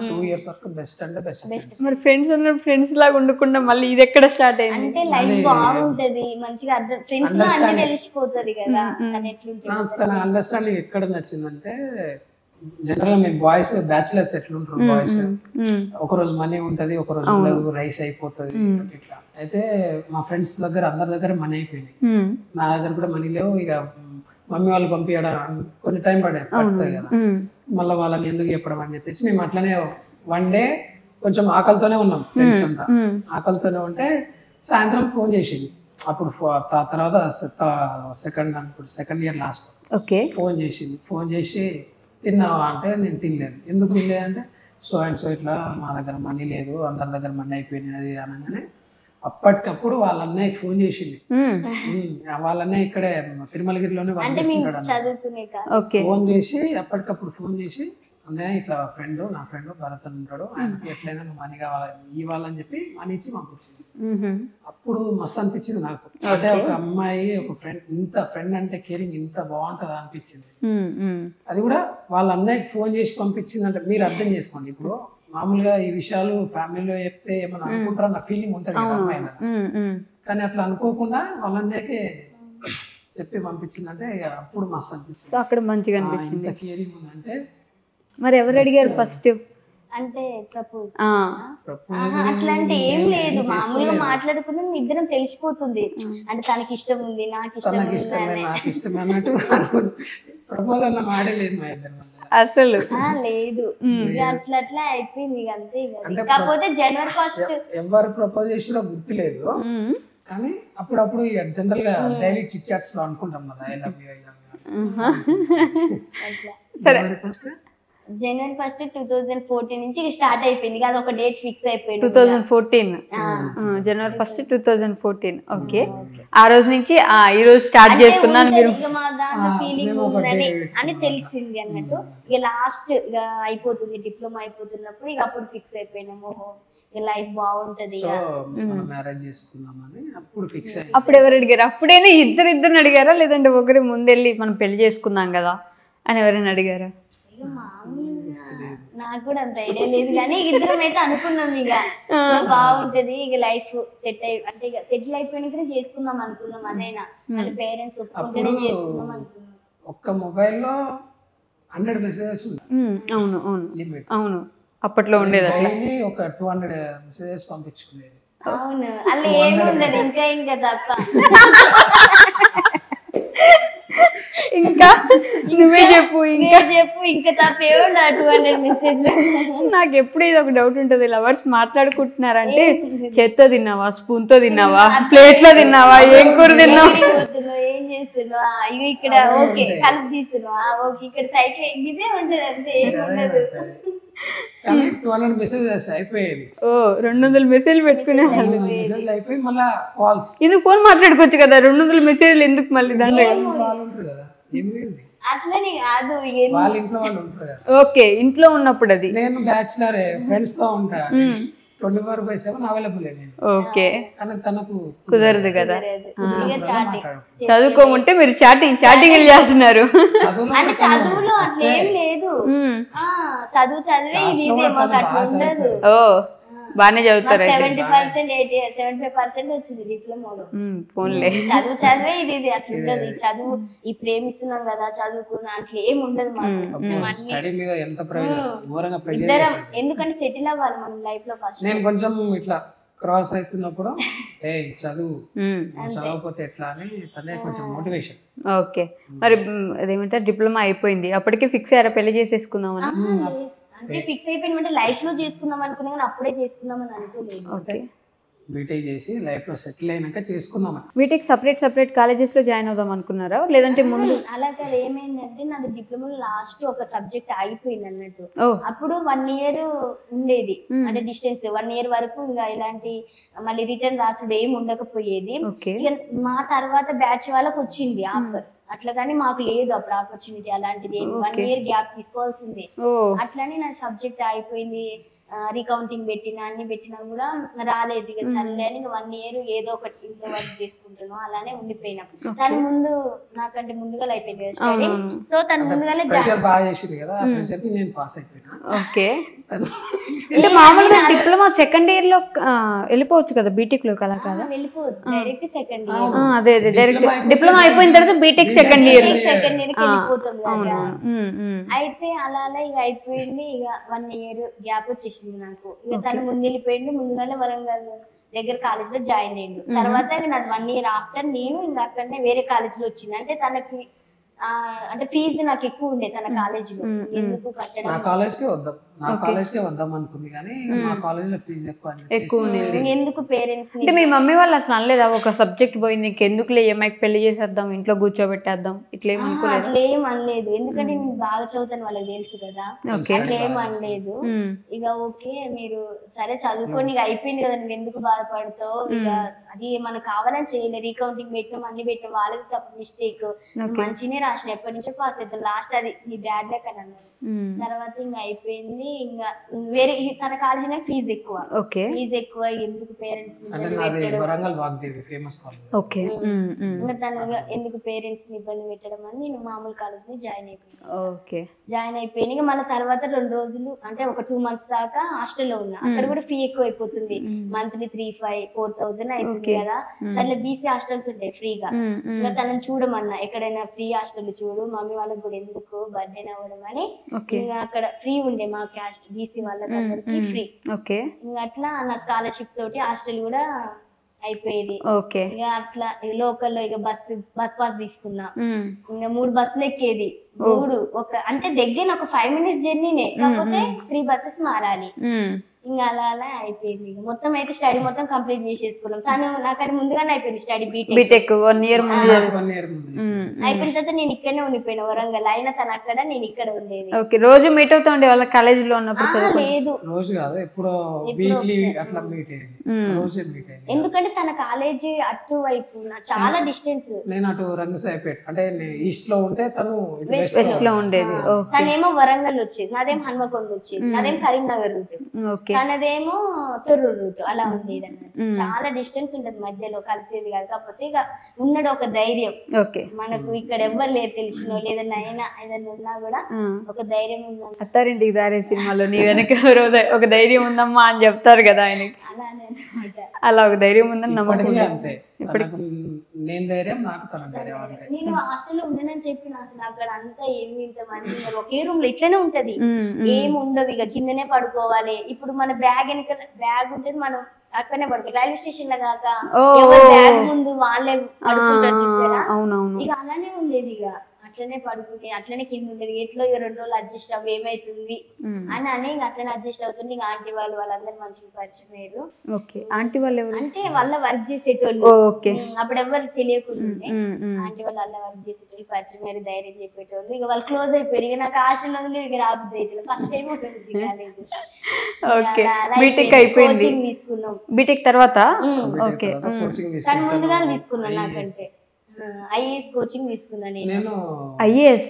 2 years వరకు బెస్ట్ అంటే బెస్ట్. మరి ఫ్రెండ్స్ అన్నప్పుడు ఫ్రెండ్స్ లాగా ఉండకుండా మళ్ళీ ఇది ఎక్కడ స్టార్ట్ అయింది? అంటే లైఫ్ బాగుంటది మంచిగా, ఫ్రెండ్స్ లో అన్ని తెలిసిపోతది కదా. తన అండర్స్టాండింగ్ ఎక్కడ నచ్చిందంటే, జనరల్ మేము బాయ్స్ బ్యాచులర్స్ ఎట్లుంటారు, బాయ్స్ ఒకరోజు మనీ ఉంటది, ఒకరోజు ఉండదు, రైస్ అయిపోతుంది ఇట్లా. అయితే మా ఫ్రెండ్స్ దగ్గర అందరి దగ్గర మనీ అయిపోయింది, నా దగ్గర కూడా మనీ లేవు. ఇక మమ్మీ వాళ్ళు పంపించడం కొంచెం టైం పడుతుంది కదా, మళ్ళీ వాళ్ళని ఎందుకు చెప్పడం అని చెప్పేసి మేము అట్లనే 1 day కొంచెం ఆకలితోనే ఉన్నాం ఫ్రెండ్స్ అంతా. ఆకలితోనే ఉంటే సాయంత్రం ఫోన్ చేసింది. అప్పుడు తర్వాత సెకండ్ ఇయర్ లాస్ట్ ఫోన్ చేసింది. ఫోన్ చేసి తిన్నావా అంటే నేను తినలేదు. ఎందుకు తినలేదు అంటే సో అండ్ సో ఇట్లా మా దగ్గర మనీ లేదు, అందరి దగ్గర మనీ అయిపోయినాయి అది అనగానే అప్పటికప్పుడు వాళ్ళ అన్నయ్యకి ఫోన్ చేసింది. వాళ్ళ అన్నయ్య ఇక్కడే తిరుమలగిరిలోనే వర్క్ చేస్తుంటాడు. ఫోన్ చేసి అప్పటికప్పుడు ఫోన్ చేసి, అన్నయ్య ఇట్లా నా ఫ్రెండ్ భరత్ అని ఉంటాడు, ఆయనకి ఎట్లయినా మనీ ఇవ్వాలని చెప్పి మనీ ఇచ్చి పంపించింది. అప్పుడు మస్తు అనిపించింది నాకు. అంటే ఒక అమ్మాయి ఒక ఫ్రెండ్ అంటే కేరింగ్ ఇంత బాగుంటది అనిపించింది. అది కూడా వాళ్ళ అన్నయ్యకి ఫోన్ చేసి పంపించింది అంటే మీరు అర్థం చేసుకోండి. ఇప్పుడు మామూలుగా ఈ విషయాలు ఫ్యామిలీలో చెప్తే ఏమైనా అనుకుంటారో నా ఫీలింగ్ ఉంటుంది కదా అమ్మాయి, కానీ అట్లా అనుకోకుండా వాళ్ళ అన్నయ్యకి చెప్పి పంపించిందంటే అప్పుడు మస్తు అనిపించింది. అక్కడ మంచిగా అనిపించింది. కేరింగ్ ఉందంటే. మరి ఎవరు అడిగారు ఫస్ట్? అంటే ప్రపోజ్ అట్లాంటి ఏం లేదు, మామూలుగా మాట్లాడుకుని ఇద్దరం తెలిసిపోతుంది. అంటే తనకి ఇష్టం ఉంది, నాకు ఇష్టం అన్నట్టు ప్రపోజ్ అన్న మాడలేదు మా ఇద్దరు అసలు లేదు. అట్లా అట్లా అయిపోయింది అంతే. కాకపోతే జనవరి 1 ఎవరు ప్రపోజ్ చేసినా గుర్తులేదు, కానీ అప్పుడప్పుడు జనరల్ గా డైలీ చిట్ చాట్స్ లో అనుకుంటాం కదా ఐ లవ్ యూ. సరే, జనవరి 1 2014 నుంచి స్టార్ట్ అయిపోయింది. అది ఒక డేట్ ఫిక్స్ అయిపోయింది 2014. జనవరి 1 2014. ఓకే, ఆ రోజు నుంచి ఈ రోజు స్టార్ట్ చేసుకున్నాను. మీరు ఇక మా దాంట్లో ఫీలింగ్ ఉందని అని తెలిసింది అన్నట్టు. ఇక లాస్ట్ అయిపోతుంది డిప్లొమా అయిపోతున్నప్పుడు ఇక అప్పుడు ఫిక్స్ అయిపోయినాము, లైఫ్ బాగుంటది మ్యారేజ్ చేసుకుందామని. అప్పుడు ఎవరు అడిగారు? అప్పుడైనా ఇద్దరు అడిగారా, లేదంటే ఒకరి ముందెళ్ళి మనం పెళ్లి చేసుకుందాం కదా అని ఎవరైనా అడిగారా? ఇక మామూలుగా నాకు కూడా అంత ఐడియా లేదు, కానీ ఇద్దరం అయితే అనుకున్నాం ఇక బాగుంటది, ఇక లైఫ్ అంటే ఇక సెటిల్ అయిపోయినాకనే చేసుకుందాం అనుకున్నాం. అదైనా మన పేరెంట్స్ ఒప్పుకుంటేనే చేసుకుందాం అనుకున్నాం. ఒక్క మొబైల్లో 100 మెసేజెస్ ఉన్నాయి. అవును అవును అవును, అప్పట్లో ఉండేది. ఒక 200 మెసేజెస్ పంపించుకునేది. అవును, అలా ఏముండదు ఇంకా తప్ప. ఇంకా నువ్వే చెప్పు, ఇంకా తప్ప ఏముండదు 200 మెసేజ్లు. నాకు ఎప్పుడు ఇది ఒక డౌట్ ఉంటుంది, లవర్స్ మాట్లాడుకుంటున్నారంటే చేత్తో తిన్నావా, స్పూన్ తో తిన్నావా, ప్లేట్ లో తిన్నావా, ఏం కూర తిన్నావా, ఏం చేస్తున్నావు, ఇక ఇక్కడ ఓకే కలిపి తీస్తున్నావా, ఓకే ఇక్కడ సైకిల్ ఎగ్గితే ఉంటది అంతే, ఏముండదు. 200 మెసేజెస్ అయిపోయేది. 200 మెసేజ్లు పెట్టుకునే అయిపోయి మళ్ళీ కాల్స్. ఇది ఫోన్ మాట్లాడుకోవచ్చు కదా, 200 మెసేజ్లు ఎందుకు మళ్ళీ దాంట్లో? అట్లనే కాదు, వాళ్ళ ఇంట్లో వాళ్ళు ఉంటారు కదా. ఓకే, ఇంట్లో ఉన్నప్పుడు అది. నేను బ్యాచులర్, ఫ్రెండ్స్ తో ఉంటా, 24/7 అవైలబుల్. ఓకే, కానీ తనకు కుదరదు కదా. చదువుకోమంటే మీరు చాటింగ్ చేస్తున్నారు. అంటే చదువులో అట్లా ఏం లేదు, చదివే ఇది మాకు అట్లా ఉండదు. బానే చదువుతారు. 75% వచ్చింది డిప్లొమాలో. ఫోన్లే చదివే ఇది అట్లా ఉండదు. చదువు ఈ ప్రేమిస్తున్నాం కదా చదువుకున్నా అట్లా ఏం ఉండదు మాకు. ఇద్దరం ఎందుకంటే సెటిల్ అవ్వాలి మనం లైఫ్ లో ఫస్ట్. నేను కొంచెం ఇట్లా క్రాస్ అవుతున్నప్పుడు చదవకపోతే ఎట్లా అని తనే కొంచెం మోటివేషన్. ఓకే, మరి అదేమంటారు డిప్లొమా అయిపోయింది, అప్పటికే ఫిక్స్ అయ్యారా పెళ్లి చేసేసుకుందామని? అంటే ఫిక్స్ అయిపోయిందంటే లైఫ్ లో చేసుకుందాం అనుకున్నా కానీ అప్పుడే చేసుకుందామని అనుకోలేదు. ఓకే, బీటెక్ చేసి లైఫ్ లో సెటిల్ అయినాక చేసుకుందాం. బీటెక్ సపరేట్ కాలేజెస్ లో జాయిన్ అవుదాం అనుకున్నారా, లేదంటే ముందు? అలా కాదు, ఏమైందంటే నాది డిప్లొమాలో లాస్ట్ ఒక సబ్జెక్ట్ ఆగిపోయింది అన్నట్టు. అప్పుడు 1 year ఉండేది, అంటే డిస్టెన్స్ 1 year వరకు ఇంకా ఇలాంటి మళ్ళీ రిటర్న్ రాసుడు ఏమి ఉండకపోయేది. ఇక మా తర్వాత బ్యాచ్ వాళ్ళకి వచ్చింది ఆఫర్, అట్లా కానీ మాకు లేదు అప్పుడు ఆపర్చునిటీ అలాంటిది. 1 year గ్యాప్ తీసుకోవాల్సిందే. అట్లానే నా సబ్జెక్ట్ అయిపోయింది, రీకౌంటింగ్ పెట్టినా అన్ని పెట్టినా కూడా రాలేదు. ఇక సర్లే అని 1 year ఏదో ఒకటి ఇంట్లో వర్క్ చేసుకుంటున్నాం, అలానే ఉండిపోయినా. తను ముందు నాకంటే ముందుగా అయిపోయింది కదా స్టడీ, సో తను ముందుగానే ఓకే. అంటే మామూలుగా డిప్లొమా సెకండ్ ఇయర్ లో వెళ్ళిపోవచ్చు కదా బీటెక్ లో, అలా కదా? వెళ్ళిపోవచ్చు డైరెక్ట్ సెకండ్ ఇయర్. అదే డైరెక్ట్ డిప్లొమా అయిపోయిన తర్వాత బీటెక్ సెకండ్ ఇయర్ వెళ్ళిపోతాం కదా. అయితే అలా ఇక అయిపోయింది. ఇక 1 year గ్యాప్ వచ్చేసింది నాకు. ఇక తను ముందు వెళ్ళిపోయిండు, ముందుగానే వరంగల్ దగ్గర కాలేజ్ లో జాయిన్ అయ్యిండు. తర్వాత నాది 1 year ఆఫ్టర్ నేను ఇంకా అక్కడనే వేరే కాలేజ్ లో వచ్చింది. అంటే తనకి అంటే ఫీజు నాకు ఎక్కువ ఉండే తన కాలేజీలో, ఎందుకు నా కట్టడం, కాలేజ్కే వద్దాం అనుకుంది కానీ మా కాలేజీలో ఫీజు ఎక్కువ ఉండేది. ఎందుకు పేరెంట్స్ అంటే మీ మమ్మీ వాళ్ళు అసలు అనలేదా ఒక సబ్జెక్ట్ పోయింది నీకెందుకులే EMIకి పెళ్లి చేసేద్దాం ఇంట్లో కూర్చోబెట్టేద్దాం ఇట్లా ఏమనుకోలేదు? అట్లా ఏం అనలేదు, ఎందుకంటే నేను బాగా చదువుతాను వాళ్ళకి తెలుసు కదా, అట్లా ఏం అనలేదు. ఇక ఓకే మీరు సరే చదువుకోని ఇక అయిపోయింది కదా, నువ్వు ఎందుకు బాధపడతావు, ఇక అది మనకు కావాలని చేయలేదు, రీకౌంటింగ్ పెట్టినాం అన్ని పెట్టినాం, వాళ్ళది తప్పు మిస్టేక్, మంచినే రాసిన ఎప్పటి నుంచో పాస్ అవుతాం, లాస్ట్ అది నీ బ్యాడ్ లక్ అని అన్నారు. తర్వాత ఇంకా అయిపోయింది, ఇంకా వేరే తన కాలేజీ ఫీజు ఎక్కువ, ఎందుకు పేరెంట్స్ ఇంకా తను ఎందుకు పేరెంట్స్ ని ఇబ్బంది పెట్టడం అని నేను మామూలు కాలేజ్ ని జాయిన్ అయిపోయాను. ఇక మళ్ళీ తర్వాత 2 రోజులు అంటే ఒక 2 months దాకా హాస్టల్లో ఉన్నా. అక్కడ కూడా ఫీ ఎక్కువ అయిపోతుంది, మంత్లీ 3,500-4,000 అవుతుంది కదా. సరే BC హాస్టల్స్ ఉంటాయి ఫ్రీగా, ఇంకా తనని చూడమన్నా ఎక్కడైనా ఫ్రీ హాస్టల్ చూడు, మమ్మీ వాళ్ళకి కూడా ఎందుకు బర్త్డే అవ్వడం అని. ఇంకా అక్కడ ఫ్రీ ఉండే మా క్యాస్ట్ BC వాళ్ళకి ఫ్రీ. ఇంకా అట్లా నా స్కాలర్షిప్ తోటి హాస్టల్ కూడా అయిపోయేది. ఇక అట్లా లోకల్లో ఇక బస్ పాస్ తీసుకున్నా, ఇంకా 3 బస్సులు ఎక్కేది, 3 అంటే దగ్గర ఒక 5 minutes జర్నీనే, కాకపోతే 3 buses మారాలి. ఇంకా అలా అయిపోయింది. మొత్తం అయితే స్టడీ మొత్తం కంప్లీట్ చేసేసుకున్నాం. తను నాకంటే ముందుగానే అయిపోయింది స్టడీ, బీటెక్ 1 year ముందు అయిపోయిన తర్వాత నేను ఇక్కడనే ఉండిపోయినా వరంగల్, అయినా తను అక్కడ నేను ఇక్కడ ఉండేది. రోజు మీట్ అవుతా ఉండే వాళ్ళ కాలేజీలో ఉన్నప్పుడు? లేదు, రోజు కాదు, ఎప్పుడో వీక్లీ అట్లా మీట్ అయ్యింది. ఎందుకంటే తన కాలేజీ అటువైపు చాలా డిస్టెన్స్, నేను అటు రంగసాయిపేట అంటే ఈస్ట్ లో ఉంటే తను వెస్ట్ లో ఉండేది. తనేమో వరంగల్ వచ్చేది, నాదేమో హన్మకొండ వచ్చేది, నాదేమో కరీంనగర్ రూట్, తనదేమో తొర్రూరు రూట్, అలా ఉండేది అన్నమాట. చాలా డిస్టెన్స్ ఉంటది మధ్యలో, కలిసేది కాదు. కాకపోతే ఇక ఉన్నది ఒక ధైర్యం, మనకు ఇక్కడ ఎవ్వరు లేరు తెలిసిన లేదన్నా ఏదన్నా ఉన్నా కూడా ఒక ధైర్యం ఉందా. అత్తారింటికి దారే సినిమాలో నీ వెనక ఒక ధైర్యం ఉందమ్మా అని చెప్తారు కదా ఆయనకి, అలానే అన్నమాట. అలా ఒక ధైర్యం ఉందని నమ్మకం. నేను హాస్టల్లో ఉండనని చెప్పిన, అసలు అక్కడ అంతా ఏంది ఇంతమంది ఒకే రూమ్ లో ఇట్లనే ఉంటది, ఏమి ఉండవు, ఇక కిందనే పడుకోవాలి. ఇప్పుడు మన బ్యాగ్ వెనక బ్యాగ్ ఉంటుంది, మనం అక్కడనే పడుకో, రైల్వే స్టేషన్ లో కాక బ్యాగ్ ముందు వాళ్ళే పడుకుంటారు చూసారా, ఇక అలానే ఉండేది. ఇక అట్లనే పడుకుంటే అట్లనే కింద ఉండేది. ఎట్లో 2 రోజులు అడ్జస్ట్ అవ్వ ఏమైతుంది అని ఇక అట్లనే అడ్జస్ట్ అవుతుంది. ఇక ఆంటీ వాళ్ళందరూ మంచిగా పరిచయం అయ్యారు. ఆంటీ వాళ్ళు అంటే వాళ్ళ వర్క్ చేసేటోళ్ళు, అప్పుడు ఎవరు తెలియకుండా ఆంటీ వాళ్ళు అలా వర్క్ చేసేటోళ్ళు పరిచయం అయ్యారు, ధైర్యం చెప్పేటోళ్ళు. ఇక వాళ్ళు క్లోజ్ అయిపోయారు. ఇక నాకు హాస్టల్లో ఇక రాబుద్ది అయితే ఫస్ట్ టైం ఉంటుంది కాలేదు. కోచింగ్ తీసుకున్నాం బీటెక్ తర్వాత, కానీ ముందుగా తీసుకున్నాం. నాకంటే IAS కోచింగ్ తీసుకున్నా నేను. IAS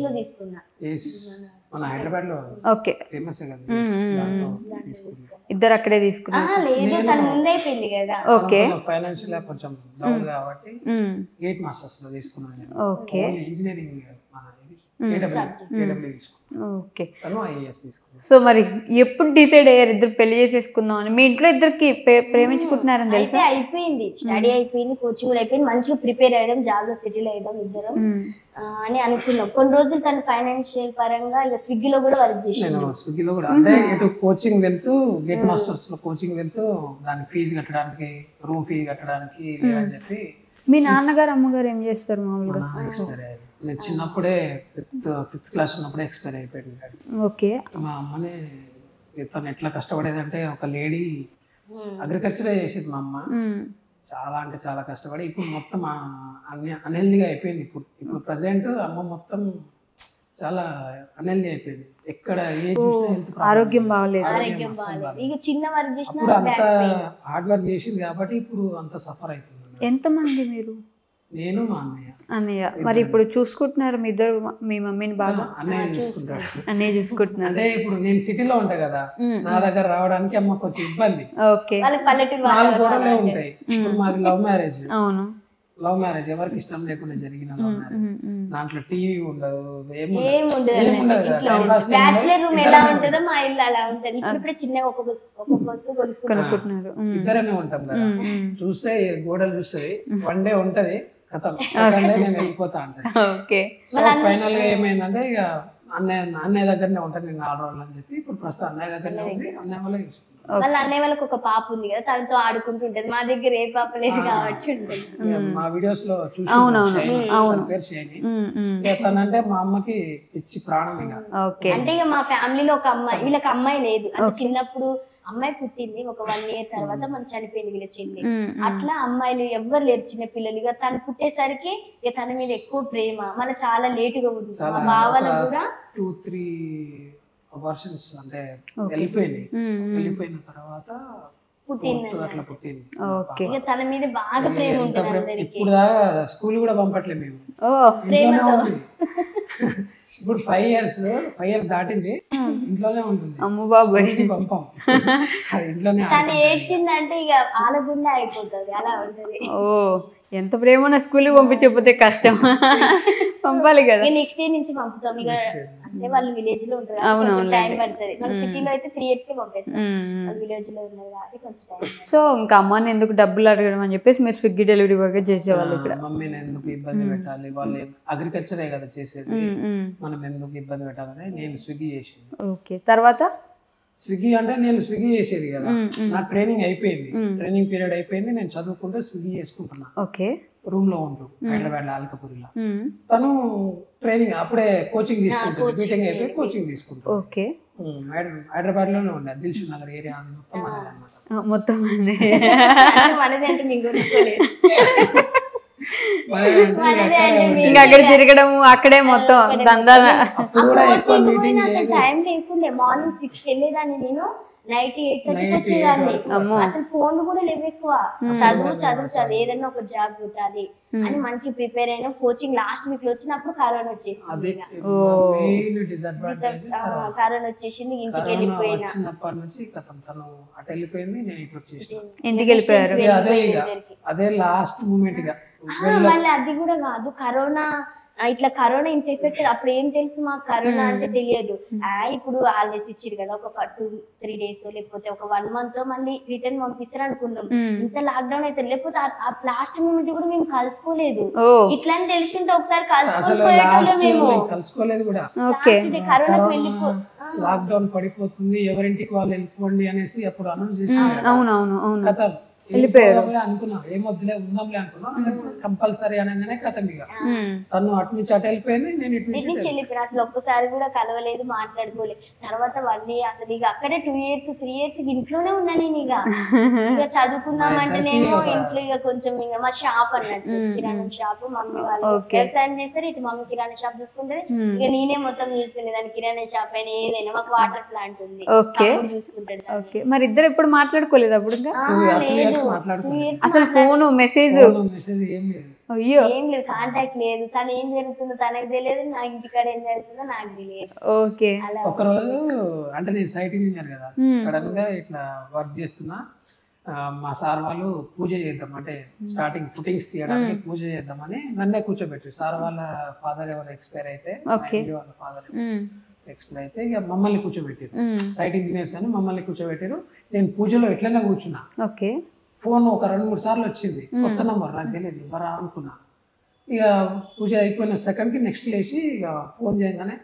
లో తీసుకున్నా. ఇద్దరు అక్కడే తీసుకున్నా? లేదు, తన ముందు అయిపోయింది కదా. ఫైనాన్షియల్ కొంచెం డౌన్ కాబట్టి గేట్ మాస్టర్స్ లో తీసుకున్నాను. ఇంజనీరింగ్ సో మరి ఎప్పుడు డిసైడ్ అయ్యారు ఇద్దరు పెళ్లి చేసేసుకుందాం అని? మీ ఇంట్లో ఇద్దరికి ప్రేమించుకుంటున్నారని తెలుసా? అయిపోయింది, స్టడీ అయిపోయింది, కోచింగ్ కూడా అయిపోయింది, మంచిగా ప్రిపేర్ అయ్యాం, జాబ్ లో సెటిల్ అయ్యాం ఇద్దరం అని అనుకున్నాం. కొన్ని రోజులు తను ఫైనాన్షియల్ పరంగా ఇక స్విగ్గీలో కూడా వర్క్ చేసాను. స్విగ్గీలో కూడా అంటే ఇటు కోచింగ్ వెళ్తూ గేట్ మాస్టర్స్ లో కోచింగ్ వెళ్తూ దానికి ఫీజు కట్టడానికి, రూమ్ ఫీ కట్టడానికి అని చెప్పి. మీ నాన్నగారు అమ్మగారు ఏం చేస్తారు మామూలుగా? నేను చిన్నప్పుడే 5th క్లాస్ ఉన్నప్పుడే ఎక్స్పైర్ అయిపోయింది. మా అమ్మనే తను ఎట్లా కష్టపడేదంటే, ఒక లేడీ అగ్రికల్చరే చేసేది మా అమ్మ, చాలా అంటే చాలా కష్టపడి ఇప్పుడు మొత్తం అన్హెల్దీగా అయిపోయింది. ఇప్పుడు ప్రజెంట్ అమ్మ మొత్తం చాలా అన్హెల్దీ అయిపోయింది. ఎక్కడ ఆరోగ్యం బాగలేదు, అప్పుడు అంత హార్డ్ వర్క్ చేసింది కాబట్టి ఇప్పుడు అంత సఫర్ అవుతుంది. ఎంతమంది మీరు? నేను మా అన్నయ్య. మరి ఇప్పుడు చూసుకుంటున్నారు మీ ఇద్దరు మీ మమ్మీని బాగా? అన్నయ్య చూసుకుంటున్నారు. అంటే ఇప్పుడు నేను సిటీలో ఉంటా కదా, నా దగ్గర రావడానికి అమ్మ కొంచెం ఇబ్బంది. 4 గోడలే ఉంటాయి. ఇప్పుడు మాది లవ్ మ్యారేజ్. అవును, లవ్ మ్యారేజ్ ఎవరికి ఇష్టం లేకుండా జరిగిన లవ్ మ్యారేజ్. దాంట్లో టీవీ ఉండదు, ఇద్దరమే ఉంటాం కదా. చూస్తే గోడలు చూస్తే 1 day ఉంటది, నేను వెళ్ళిపోతా అంటాను. సో ఫైనల్ గా ఏమైందంటే ఇక అన్నయ్య దగ్గరనే ఉంటాను నేను 4 రోజులు అని చెప్పి ఇప్పుడు ప్రస్తుతం అన్నయ్య దగ్గరనే ఉంది. అన్నయ్య వల్ల చూసుకుంటాను. వాళ్ళ అన్నయ్య వాళ్ళకి ఒక పాప ఉంది కదా, తనతో ఆడుకుంటుంటది. మా దగ్గర ఏ పాప లేదు కాబట్టి ఉంటుంది. మా వీడియోస్ లో చూసి పేరు షైని. తనంటే మా అమ్మకి పిచ్చి ప్రాణం. అంటే ఇక మా ఫ్యామిలీలో ఒక అమ్మాయి, వీళ్ళకి అమ్మాయి లేదు. అంటే చిన్నప్పుడు అమ్మాయి పుట్టింది, ఒక 1 year తర్వాత మనం చనిపోయింది వీళ్ళ చెల్లి. అట్లా అమ్మాయిలు ఎవ్వరు లేరు చిన్న పిల్లలు. ఇక తను పుట్టేసరికి ఇక తన మీద ఎక్కువ ప్రేమ. మన చాలా లేటుగా ఉంటుంది. మా బావలకు కూడా 2-3 అబార్షన్స్ అంటే వెళ్ళిపోయిన తర్వాత పుట్టింది. అట్లా పుట్టింది. ఇక తన మీద బాగా ప్రేమ ఉంటుంది అందరికి. ఇప్పుడు స్కూల్ కూడా పంపట్లేదు మేము. ప్రేమతో ఇప్పుడు 5 years దాటింది, ఇంట్లోనే ఉంటుంది. అమ్మ బాబాయ్ పంపం, ఇంట్లోనే. తను ఏడ్చిందంటే ఇక ఆలగుండా అయిపోతుంది, అలా ఉంటది. ఓ ఎంత ప్రేమ ఉన్న స్కూల్కి పంపించకపోతే కష్టం, పంపాలి కదా. నెక్స్ట్ డే నుంచి పంపుతాం. ఇక అంటే వాళ్ళు విలేజ్ లో ఉంటారు, కొంచెం టైం పడుతుంది. మన సిటీలో అయితే 3 years కే పంపేస్తాం. విలేజ్ లో ఉన్నారు కాబట్టి కొంచెం టైం. సో ఇంకా అమ్మని ఎందుకు డబ్బులు అడగడం అని చెప్పేసి మీరు స్విగ్గీ డెలివరీ బాగా చేసేవాళ్ళు ఇక్కడ. మమ్మీని ఎందుకు ఇబ్బంది పెట్టాలి, వాళ్ళు అగ్రికల్చరే కదా చేసేది, మనం ఎందుకు ఇబ్బంది పెట్టాలని నేను స్విగ్గీ చేసింది. ఓకే, తర్వాత స్విగ్గీ అంటే నేను స్విగ్గీ చేసేది కదా, నా ట్రైనింగ్ అయిపోయింది, ట్రైనింగ్ పీరియడ్ అయిపోయింది, నేను చదువుకుంటూ స్విగ్గీ చేసుకుంటున్నా. ఓకే, రూమ్ లో ఉంటూ హైదరాబాద్ లో అల్కపూరిలో. తను ట్రైనింగ్ అప్పుడే కోచింగ్ తీసుకుంటుంది, బీటెక్ అయిపోయి కోచింగ్ తీసుకుంటుంది. ఓకే, హైదరాబాద్ లోనే ఉండే దిల్షుక్ నగర్ ఏరియా మొత్తం మనది అన్నమాట. మొత్తం మనది అంటే మీకు గుర్తుకోలేదు. ఇంకా అక్కడ తిరగడము అక్కడే మొత్తం దందా. టైం లేకుండే, మార్నింగ్ 6 కి వెళ్ళేదాన్ని నేను, నైట్ 8:30కి వచ్చేదాన్ని. అసలు ఫోన్ కూడా లేవు ఎక్కువ. చదువు ఏదన్నా ఒక జాబ్ పెట్టాలి అని మంచి ప్రిపేర్ అయినా. కోచింగ్ లాస్ట్ వీక్ లో వచ్చినప్పుడు కరోనా వచ్చేసింది. కరోనా వచ్చేసింది, ఇంటికి వెళ్ళిపోయినా. ఇంటికి వెళ్ళిపోయారు. అదే లాస్ట్ మూమెంట్. మళ్ళీ అది కూడా కాదు, కరోనా ఇట్లా కరోనా ఇంత ఎఫెక్ట్ అప్పుడు ఏం తెలుసు మాకు, కరోనా అంటే తెలియదు. ఇప్పుడు హాలిడేస్ ఇచ్చారు కదా, ఒక 2-3 days లేకపోతే ఒక 1 month మళ్ళీ రిటర్న్ పంపిస్తారు అనుకున్నాం. ఇంత లాక్డౌన్ అయితే, లేకపోతే ఆ లాస్ట్ మూమెంట్ కూడా మేము కలుసుకోలేదు. ఇట్లా అని తెలిసింటే ఒకసారి కలుసుకోలేదు మేము. కలుసుకోలేదు కూడా. కరోనాకు వెళ్ళిపో లాక్డౌన్ పడిపోతుంది, ఎవరింటికి వాళ్ళు వెళ్ళిపోండి అనేసి అప్పుడు అనౌన్స్ చేశారు. అవునవును, వెళ్ళిపోయారు అనుకున్నాం, ఏమొద్దులే ఉందాంలే అనుకున్నాం. కంపల్సరీ అనగానే కథం. ఇక తను అటు నుంచి అటు వెళ్ళిపోయింది, నేను ఇటు నుంచి వెళ్ళిపోయినా. అసలు ఒక్కసారి కూడా కలవలేదు, మాట్లాడుకోలేదు. తర్వాత 1 year అసలు ఇక అక్కడే 2 years 3 years ఇంట్లోనే ఉన్నా నేను. ఇక చదువుకుందామంటేనేమో ఇంట్లో ఇక కొంచెం ఇక మా షాప్ అన్నట్టు కిరాణం షాప్, మమ్మీ వాళ్ళు వ్యవసాయం చేస్తారు, ఇటు మమ్మీ కిరాణా షాప్ చూసుకుంటది. ఇక నేనే మొత్తం చూసుకునే దాన్ని, కిరాణా షాప్ అయినా ఏదైనా. మాకు వాటర్ ప్లాంట్ ఉంది, చూసుకుంటాడు. మరి ఇద్దరు ఎప్పుడు మాట్లాడుకోలేదు అప్పుడు? అసలు ఫోన్ మెసేజ్ అయ్యో ఏం లేదు, కాంటాక్ట్ లేదు. తను ఏం జరుగుతుందో తనకు తెలియదు, నా ఇంటికాడ ఏం జరుగుతుందో నాకు తెలియదు. ఓకే, ఒకరోజు అంటే నేను సైట్ ఇంజనీర్ కదా, సడన్ గా ఇట్లా వర్క్ చేస్తున్నా. మా సార్ వాళ్ళు పూజ చేద్దాం అంటే స్టార్టింగ్ ఫుటింగ్స్ తీయడానికి పూజ చేద్దామని నన్నే కూర్చోబెట్టారు. సార్ వాళ్ళ ఫాదర్ ఎవరు ఎక్స్పైర్ అయితే, వాళ్ళ ఫాదర్ ఎక్స్పైర్ అయితే ఇక మమ్మల్ని కూర్చోబెట్టారు. సైట్ ఇంజనీర్స్ అని మమ్మల్ని కూర్చోబెట్టారు. నేను పూజలో ఎట్లనే కూర్చున్నా. ఫోన్ ఒక 2-3 సార్లు వచ్చింది, కొత్త నంబర్, నాకు తెలియదు ఎవరా అనుకున్నా. ఇక పూజ అయిపోయిన సెకండ్కి నెక్స్ట్ లేచి ఇక ఫోన్ చేయగానే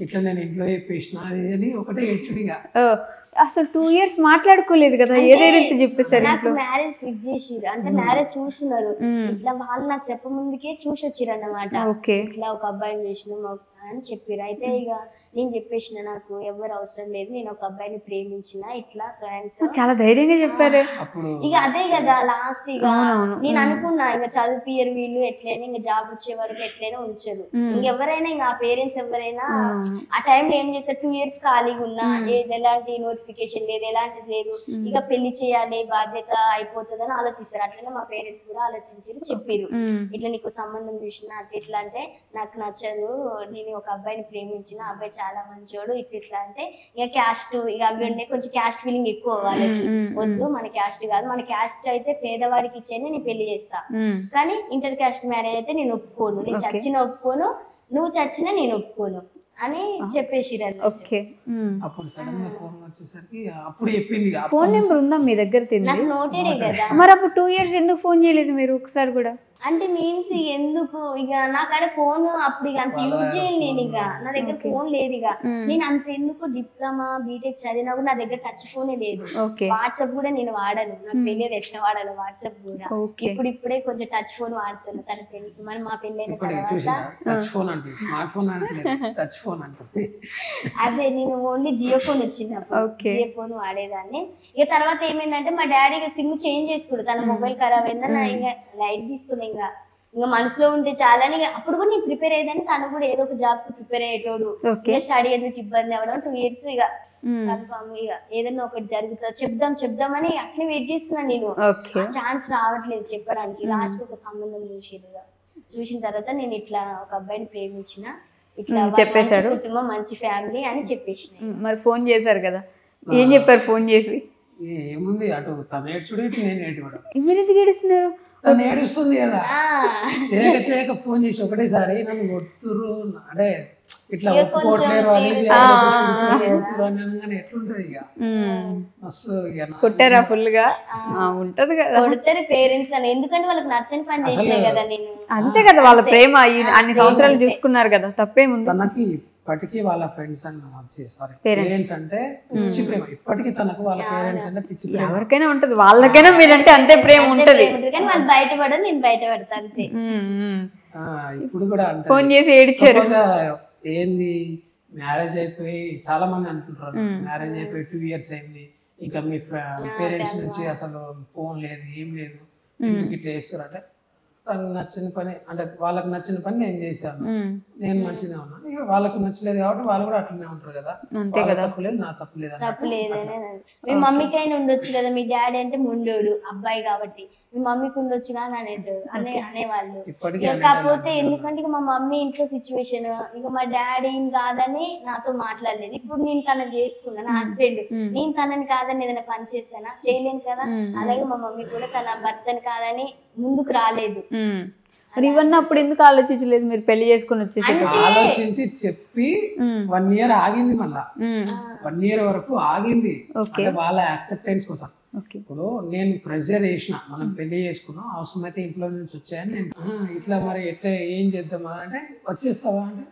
ఇట్లా నేను ఇంట్లో చెప్పేసిన అని ఒకటే హెచ్చుడిగా. అసలు 2 years మాట్లాడుకోలేదు కదా, ఏదైతే చెప్పేసారు. నాకు మ్యారేజ్ ఫిక్స్ చేసిరు, అంటే మ్యారేజ్ చూస్తున్నారు. ఇట్లా వాళ్ళు నాకు చెప్ప ముందుకే చూసి వచ్చిరు అన్నమాట. ఇట్లా ఒక అబ్బాయిని చూసినాం అని చెప్పారు. అయితే ఇక నేను చెప్పేసిన, నాకు ఎవరు అవసరం లేదు, నేను ఒక అబ్బాయిని ప్రేమించిన, ఇట్లా చాలా ధైర్యంగా చెప్పారు. ఇక అదే కదా లాస్ట్. ఇక నేను అనుకున్నా ఇక చదివియరు వీళ్ళు, ఎట్లయినా ఇంకా జాబ్ వచ్చే వరకు ఎట్లయినా ఉంచరు. ఇంకెవరైనా ఇంకా ఆ పేరెంట్స్ ఎవరైనా ఆ టైంలో ఏం చేస్తారు, 2 years ఖాళీగా ఉన్నా, ఎలాంటి నోటిఫికేషన్ లేదు, ఎలాంటిది లేదు, ఇక పెళ్లి చేయాలి, బాధ్యత అయిపోతుంది అని ఆలోచిస్తారు. అట్లనే మా పేరెంట్స్ కూడా ఆలోచించారు, చెప్పారు ఇట్లా నీకు సంబంధం చూసినా అట్లా ఇట్లా అంటే నాకు నచ్చదు, నేను ఒక అబ్బాయిని ప్రేమించిన, అబ్బాయి చాలా మంచోడు, ఇట్లా అంటే ఇక క్యాస్ట్ ఇక అవి ఉండే కొంచెం క్యాస్ట్ ఫీలింగ్ ఎక్కువ వాళ్ళకి. వద్దు మన క్యాస్ట్ కాదు, మన క్యాస్ట్ అయితే పేదవాడికి ఇచ్చేనే నేను పెళ్లి చేస్తా, కానీ ఇంటర్ క్యాస్ట్ మ్యారేజ్ అయితే నేను ఒప్పుకోను, నేను చచ్చిన ఒప్పుకోను, నువ్వు చచ్చినా నేను ఒప్పుకోను అని చెప్పేసిరు. అప్పుడు సడన్ గా ఫోన్ వచ్చేసరికి అప్పుడు చెప్పింది. ఫోన్ నెంబర్ ఉందా మీ దగ్గర? నాకు నోటెడే కదా. మరి అప్పుడు 2 years ఎందుకు ఫోన్ చేయలేదు మీరు ఒకసారి కూడా? అంటే మీన్స్ ఎందుకు ఇక నాకాడ ఫోన్ అప్పుడు ఇక అంత యూజ్ చేయను నేను, ఇక నా దగ్గర ఫోన్ లేదు. ఇక నేను అంత ఎందుకు డిప్లొమా బీటెక్ చదివినా కూడా నా దగ్గర టచ్ ఫోనే లేదు. వాట్సాప్ కూడా నేను వాడను, నాకు తెలియదు ఎట్లా వాడాలి వాట్సాప్ కూడా. ఇప్పుడే కొంచెం టచ్ ఫోన్ వాడుతున్నా తన పెళ్లికి, మరి మా పెళ్ళైన తర్వాత. అదే నేను ఓన్లీ జియో ఫోన్ వచ్చినప్పుడు జియో ఫోన్ వాడేదాన్ని. ఇక తర్వాత ఏమైందంటే మా డాడీ ఇక సిమ్ చేంజ్ చేసుకున్నాడు, తన మొబైల్ ఖరాబ్ అయిందని ఇంకా లైట్ తీసుకున్నా. ఇంకా మనసులో ఉంటే చాలా అని అప్పుడు కూడా నేను ప్రిపేర్ అయ్యేదాన్ని, తను కూడా ఏదో ఒక జాబ్స్ కి ప్రిపేర్ అయ్యేటోడు. ఇక స్టడీ ఎందుకు ఇబ్బంది అవ్వడం 2 years ఇక కన్ఫామ్ ఇక ఏదన్నా ఒకటి జరుగుతుంది చెప్దామని అట్లే వెయిట్ చేస్తున్నా నేను. ఛాన్స్ రావట్లేదు చెప్పడానికి. లాస్ట్ ఒక సంబంధం చూసిన తర్వాత నేను ఇట్లా ఒక అబ్బాయిని ప్రేమించిన, ఇట్లా మంచి కుటుంబం మంచి ఫ్యామిలీ అని చెప్పేసిన. మరి ఫోన్ చేశారు కదా, ఏం చెప్పారు ఫోన్ చేసి? ఏముంది అటు తను ఏడ్చుడు ఇటు నేను ఏడ్చుకోవడం. మీరు ఎందుకు ఏడుస్తున్నారు? తను ఏడుస్తుంది కదా, చేయక ఫోన్ చేసి ఒకటేసారి నన్ను కొడుతురు అంటే ఇట్లా ఒప్పుకోవట్లేరు అనేది ఎట్లుంటది ఇక మస్తు. కొట్టారా ఫుల్ గా? ఉంటది కదా, కొడతారు పేరెంట్స్ అని, ఎందుకంటే వాళ్ళకి నచ్చని పని చేసినా కదా నేను. అంతే కదా, వాళ్ళ ప్రేమ అన్ని సంవత్సరాలు చూసుకున్నారు కదా, తప్పేముంది. తనకి ఇప్పటికీ వాళ్ళ ఫ్రెండ్స్ సారీ పేరెంట్స్ అంటే పిచ్చి ప్రేమ. ఇప్పటికీ తనకు వాళ్ళ పేరెంట్స్ అంటే పిచ్చి ప్రేమ. ఎవరికైనా ఉంటది, వాళ్ళకైనా మీరంటే అంతే ప్రేమ ఉంటది. కానీ వాళ్ళు బయటపడరు, నేను బయటపడతా అంతే. ఇప్పుడు కూడా అంటే ఫోన్ చేసి ఏడిచారు. ఏంది మ్యారేజ్ అయిపోయి చాలా మంది అనుకుంటారు, మ్యారేజ్ అయిపోయి 2 years అయింది, ఇంకా మీ పేరెంట్స్ నుంచి అసలు ఫోన్ లేదు ఏం లేదు, ఎందుకు ఇట్లా చేస్తారు అంటే తనకు నచ్చిన పని అంటే వాళ్ళకి నచ్చిన పని నేను చేశాను, నేను మంచిగా ఉన్నాను. ఇక వాళ్ళకి నచ్చలేదు కాబట్టి వాళ్ళు కూడా అట్లనే ఉంటారు కదా, తప్పులేదు నా తప్పులేదు. మీ మమ్మీకైనా ఉండొచ్చు కదా, మీ డాడీ అంటే ముండోడు అబ్బాయి కాబట్టి మీ మమ్మీకి ఉండొచ్చు కానీ అనేవాళ్ళు. కాకపోతే ఎందుకంటే ఇక మా మమ్మీ ఇంట్లో సిచ్యువేషన్, ఇక మా డాడీ కాదని నాతో మాట్లాడలేదు. ఇప్పుడు నేను తనని చేసుకున్నా, నా హస్బెండ్, నేను తనని కాదని ఏదైనా పని చేస్తానా, చేయలేను కదా. అలాగే మా మమ్మీ కూడా తన భర్తని కాదని ముందుకు రాలేదు. మరి ఇవన్నీ అప్పుడు ఎందుకు ఆలోచించలేదు? మీరు పెళ్లి చేసుకుని వచ్చేసి ఆలోచించి చెప్పి 1 year ఆగింది, మళ్ళా 1 year వరకు ఆగింది వాళ్ళ యాక్సెప్టెన్స్ కోసం. ఇప్పుడు నేను ప్రెషర్ చేసిన, మనం పెళ్లి చేసుకున్నాం, అవసరమైతే ఇంట్లో నుంచి వచ్చాయని నేను ఇట్లా మరి ఎట్లా ఏం చేద్దామా అంటే వచ్చేస్తావా అంటే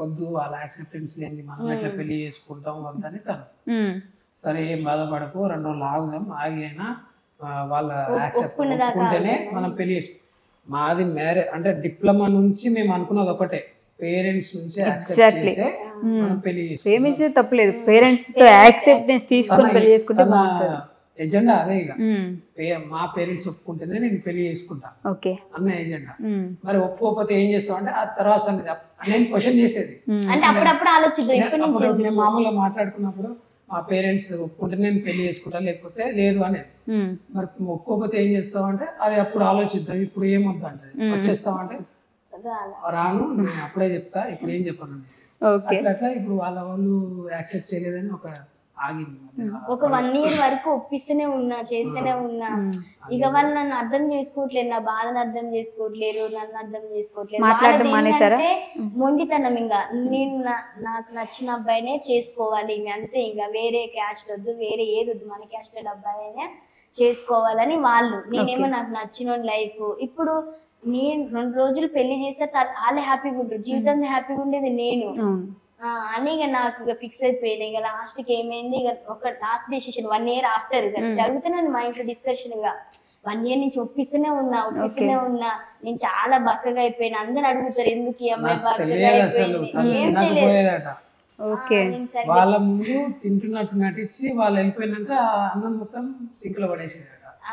వద్దు, వాళ్ళ యాక్సెప్టెన్స్ లేని మనం ఎట్లా పెళ్లి చేసుకుంటాం వద్దని తను. సరే ఏం బాధపడకు, 2 రోజులు ఆగుదాం, ఆగి అయినా వాళ్ళ యాక్సెప్ట్ ఉంటేనే మనం పెళ్లి చేసుకుంటాం. మాది మ్యారేజ్ అంటే డిప్లొమా నుంచి మేము అనుకున్నది ఒకటే, పేరెంట్స్ నుంచి యాక్సెప్ట్ చేసే మనం పెళ్లి చేసుకుంటాం. తప్పలేదు, పేరెంట్స్ తో యాక్సెప్టెన్స్ తీసుకొని పెళ్లి చేసుకుంటే ఎజెండా అదే. ఇక మా పేరెంట్స్ ఒప్పుకుంటేనే నేను పెళ్లి చేసుకుంటా అన్న ఎజెండా. మరి ఒప్పుకోకపోతే ఏం చేస్తాం అంటే ఆ తర్వాత సంగతి నేను క్వశ్చన్ చేసేది. మేము మామూలుగా మాట్లాడుకున్నప్పుడు మా పేరెంట్స్ ఒప్పుకుంటే నేను పెళ్లి చేసుకుంటా, లేకపోతే లేదు అనేది. మరి ఒప్పుకోకపోతే ఏం చేస్తావు అంటే అది అప్పుడు ఆలోచిద్దాం, ఇప్పుడు ఏమొద్దు అంటే వచ్చేస్తావు అంటే రాను, నేను అప్పుడే చెప్తా, ఇప్పుడు ఏం చెప్పాను అట్లా. ఇప్పుడు వాళ్ళు యాక్సెప్ట్ చేయలేదని ఒక ఒక 1 year వరకు ఒప్పిస్తూనే ఉన్నా, చేస్తూనే ఉన్నా. ఇక వాళ్ళు నన్ను అర్థం చేసుకోవట్లేదు, నా బాధను అర్థం చేసుకోవట్లేరు, నన్ను అర్థం చేసుకోవట్లేదు. మొండితనం. ఇంకా నేను నాకు నచ్చిన అబ్బాయినే చేసుకోవాలి అంతే, ఇంకా వేరే క్యాస్ట్ వద్దు, వేరే ఏది వద్దు, మన క్యాస్టెడ్ అబ్బాయినే చేసుకోవాలని వాళ్ళు. నేనేమో నాకు నచ్చిన లైఫ్. ఇప్పుడు నేను 2 రోజులు పెళ్లి చేస్తే వాళ్ళే హ్యాపీగా ఉంటారు, జీవితం హ్యాపీగా ఉండేది నేను అని ఇక నాకు ఇక ఫిక్స్ అయిపోయింది. ఇక లాస్ట్ కి ఏమైంది, ఇక ఒక లాస్ట్ డెసిషన్ 1 year ఆఫ్టర్ జరుగుతూనే ఉంది మా ఇంట్లో డిస్కషన్. ఇక 1 year నుంచి ఒప్పిస్తూనే ఉన్నా. నేను చాలా బక్కగా అయిపోయినా. అందరు అడుగుతారు ఎందుకు ఈ అమ్మాయి బక్కగా అయిపోయింది, ఏం తెలియదు. వాళ్ళ ముందు తింటున్నట్టు నటించి వాళ్ళు వెళ్ళిపోయినాక అన్నం మొత్తం సింక్ లో పడేసేది.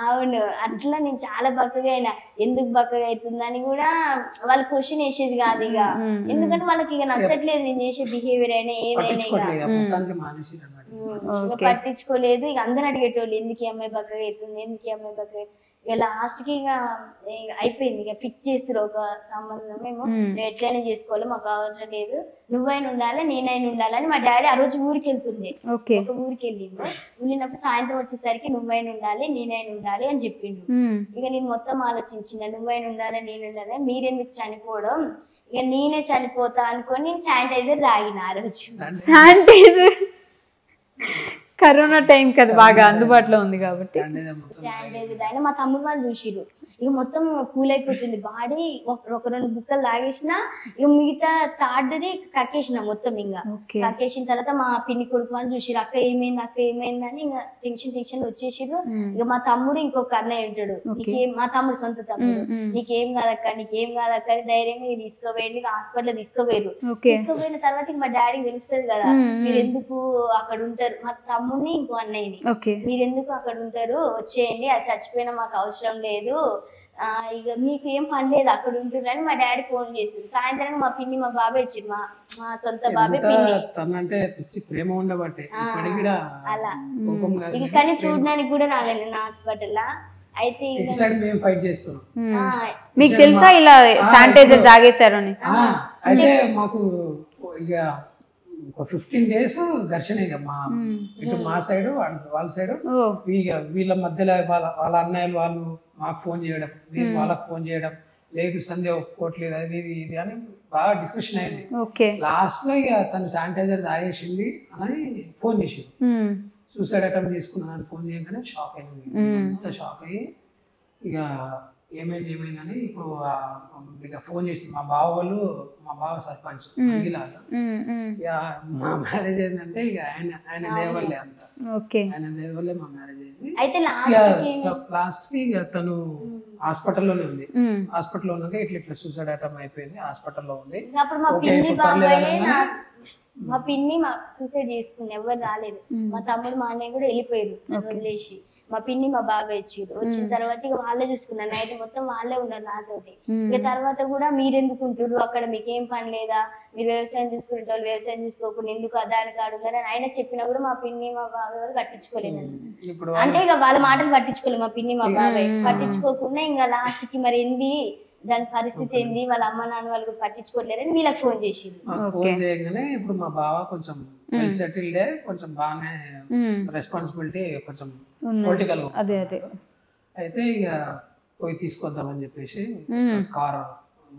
అవును, అట్లా నేను చాలా బక్కగా అయినా. ఎందుకు బక్కగా అవుతుందని కూడా వాళ్ళు క్వశ్చన్ వేసేది కాదు ఇక, ఎందుకంటే వాళ్ళకి ఇక నచ్చట్లేదు నేను చేసే బిహేవియర్ అయినా ఏదైనా పట్టించుకోలేదు. ఇక అందరు అడిగేటోళ్ళు ఎందుకు ఈ అమ్మాయి బక్కగా అవుతుంది, ఎందుకు ఈ అమ్మాయి బక్కగా. ఇక లాస్ట్ కి ఇక అయిపోయింది, ఇక ఫిక్స్ చేస్తారు ఒక సంబంధం. మేము ఎట్లయినా చేసుకోవాలి, మాకు అవసరం లేదు, నువ్వైనా ఉండాలి నేనైనా ఉండాలని. మా డాడీ ఆ రోజు ఊరికి వెళ్తుండే, ఒక ఊరికి వెళ్ళినప్పుడు సాయంత్రం వచ్చేసరికి నువ్వైనా ఉండాలి నేనైనా ఉండాలి అని చెప్పిండు. ఇక నేను మొత్తం ఆలోచించిన, నువ్వైనా ఉండాలి నేను ఉండాలి, మీరెందుకు చనిపోవడం, ఇక నేనే చనిపోతా అనుకొని నేను శానిటైజర్ తాగిన ఆ రోజు. శానిటైజర్ కరోనా టైం కదా బాగా అందుబాటులో ఉంది కాబట్టి. అయినా మా తమ్ముడు వాళ్ళు చూసిరు, ఇక మొత్తం కూల్ అయిపోతుంది బాడీ. ఒక 2 బుక్కలు తాగేసిన, ఇక మిగతా థర్డ్ది కక్కేసిన మొత్తం. ఇంకా కక్కేసిన తర్వాత మా పిన్ని కొడుకు వాళ్ళు చూసిరు, అక్క ఏమైంది అని ఇంకా టెన్షన్ వచ్చేసిరు. ఇక మా తమ్ముడు ఇంకొక అన్నయ్య ఉంటాడు, మా తమ్ముడు సొంత తమ్ముడు, నీకేం కాదక్క అని ధైర్యంగా తీసుకోపోయింది. హాస్పిటల్ తీసుకోపోయారు. తీసుకోపోయిన తర్వాత మా డాడీకి తెలుస్తుంది కదా, మీరు ఎందుకు అక్కడ ఉంటారు, మా తమ్ముడిని ఇంకో అన్నయ్యని, మీరు ఎందుకు అక్కడ ఉంటారు, వచ్చేయండి, అది చచ్చిపోయినా మాకు అవసరం లేదు, ఇక మీకు ఏం పని లేదు అక్కడ ఉంటుందని మా డాడీ ఫోన్ చేసింది. సాయంత్రం మా పిన్ని మా బాబాయ్ వచ్చింది, మా సొంత బాబాయ్ పిన్ని. ప్రేమ ఉండబట్టే అలా ఇక కానీ చూడడానికి కూడా రాలేదు నా హాస్పిటల్. అయితే మీకు తెలుసా ఇలా శానిటైజర్ తాగేశారు అని? అయితే మాకు ఇక ఒక 15 days ఘర్షణ, ఇక ఇటు మా సైడ్ వాళ్ళ సైడ్, ఇక వీళ్ళ మధ్యలో వాళ్ళ అన్నయ్యలు వాళ్ళు మాకు ఫోన్ చేయడం, వాళ్ళకి ఫోన్ చేయడం, లేదు సంధ్య ఒప్పుకోవట్లేదు అది ఇది అని బాగా డిస్కషన్ అయింది. లాస్ట్ లో ఇక తను శానిటైజర్ తాగేసింది అని ఫోన్ చేసింది. సూసైడ్ అటెంప్ట్ తీసుకున్నాను ఫోన్ చేయగానే షాక్ అయింది. అంత షాక్ అయ్యి ఇక ఏమైందని ఇప్పుడు ఇక ఫోన్ చేసింది మా బావ సర్పంచ్ ఇలాగా. ఇక మా మ్యారేజ్ ఏంటంటే ఇక ఆయన దేవల్లే అంత, ఆయన దేవల్లే మా మ్యారేజ్ అయింది. లాస్ట్ కి ఇక తను హాస్పిటల్లోనే ఉంది. హాస్పిటల్లో ఉన్నాక ఇట్లా సూసైడ్ అటెంప్ట్ అయిపోయింది, హాస్పిటల్లో ఉంది. మా పిన్ని సూసైడ్ చేసుకుంది, ఎవరు రాలేదు. మా తమ్ముడు మా అన్నయ్య కూడా వెళ్ళిపోయారు వదిలేసి. మా పిన్ని మా బాబాయ్ వచ్చిన తర్వాత ఇక వాళ్ళే చూసుకున్నారు, నైట్ మొత్తం వాళ్ళే ఉన్నారు నాతోటి. ఇక తర్వాత కూడా మీరెందుకు ఉంటారు అక్కడ, మీకేం పని లేదా, మీరు వ్యవసాయం చూసుకునే వాళ్ళు వ్యవసాయం చూసుకోకుండా ఎందుకు ఆధార్ కార్డు ఉందని ఆయన చెప్పినా కూడా మా పిన్ని మా బాబాయ్ వాళ్ళు పట్టించుకోలేదు. అంటే ఇక వాళ్ళ మాటలు పట్టించుకోలేదు మా పిన్ని మా బాబాయ్, పట్టించుకోకుండా ఇంకా లాస్ట్ కి మరి ఏంది దాని పరిస్థితి ఏంది, వాళ్ళ అమ్మ నాన్న వాళ్ళు పట్టించుకోలేరని వీళ్ళకి ఫోన్ చేసింది. ఫోన్ చేయగానే ఇప్పుడు మా బావ కొంచెం వెల్ సెటిల్డ్, కొంచెం బాగానే రెస్పాన్సిబిలిటీ, కొంచెం పొలిటికల్. అయితే ఇక పోయి తీసుకొద్దామని చెప్పేసి కార్,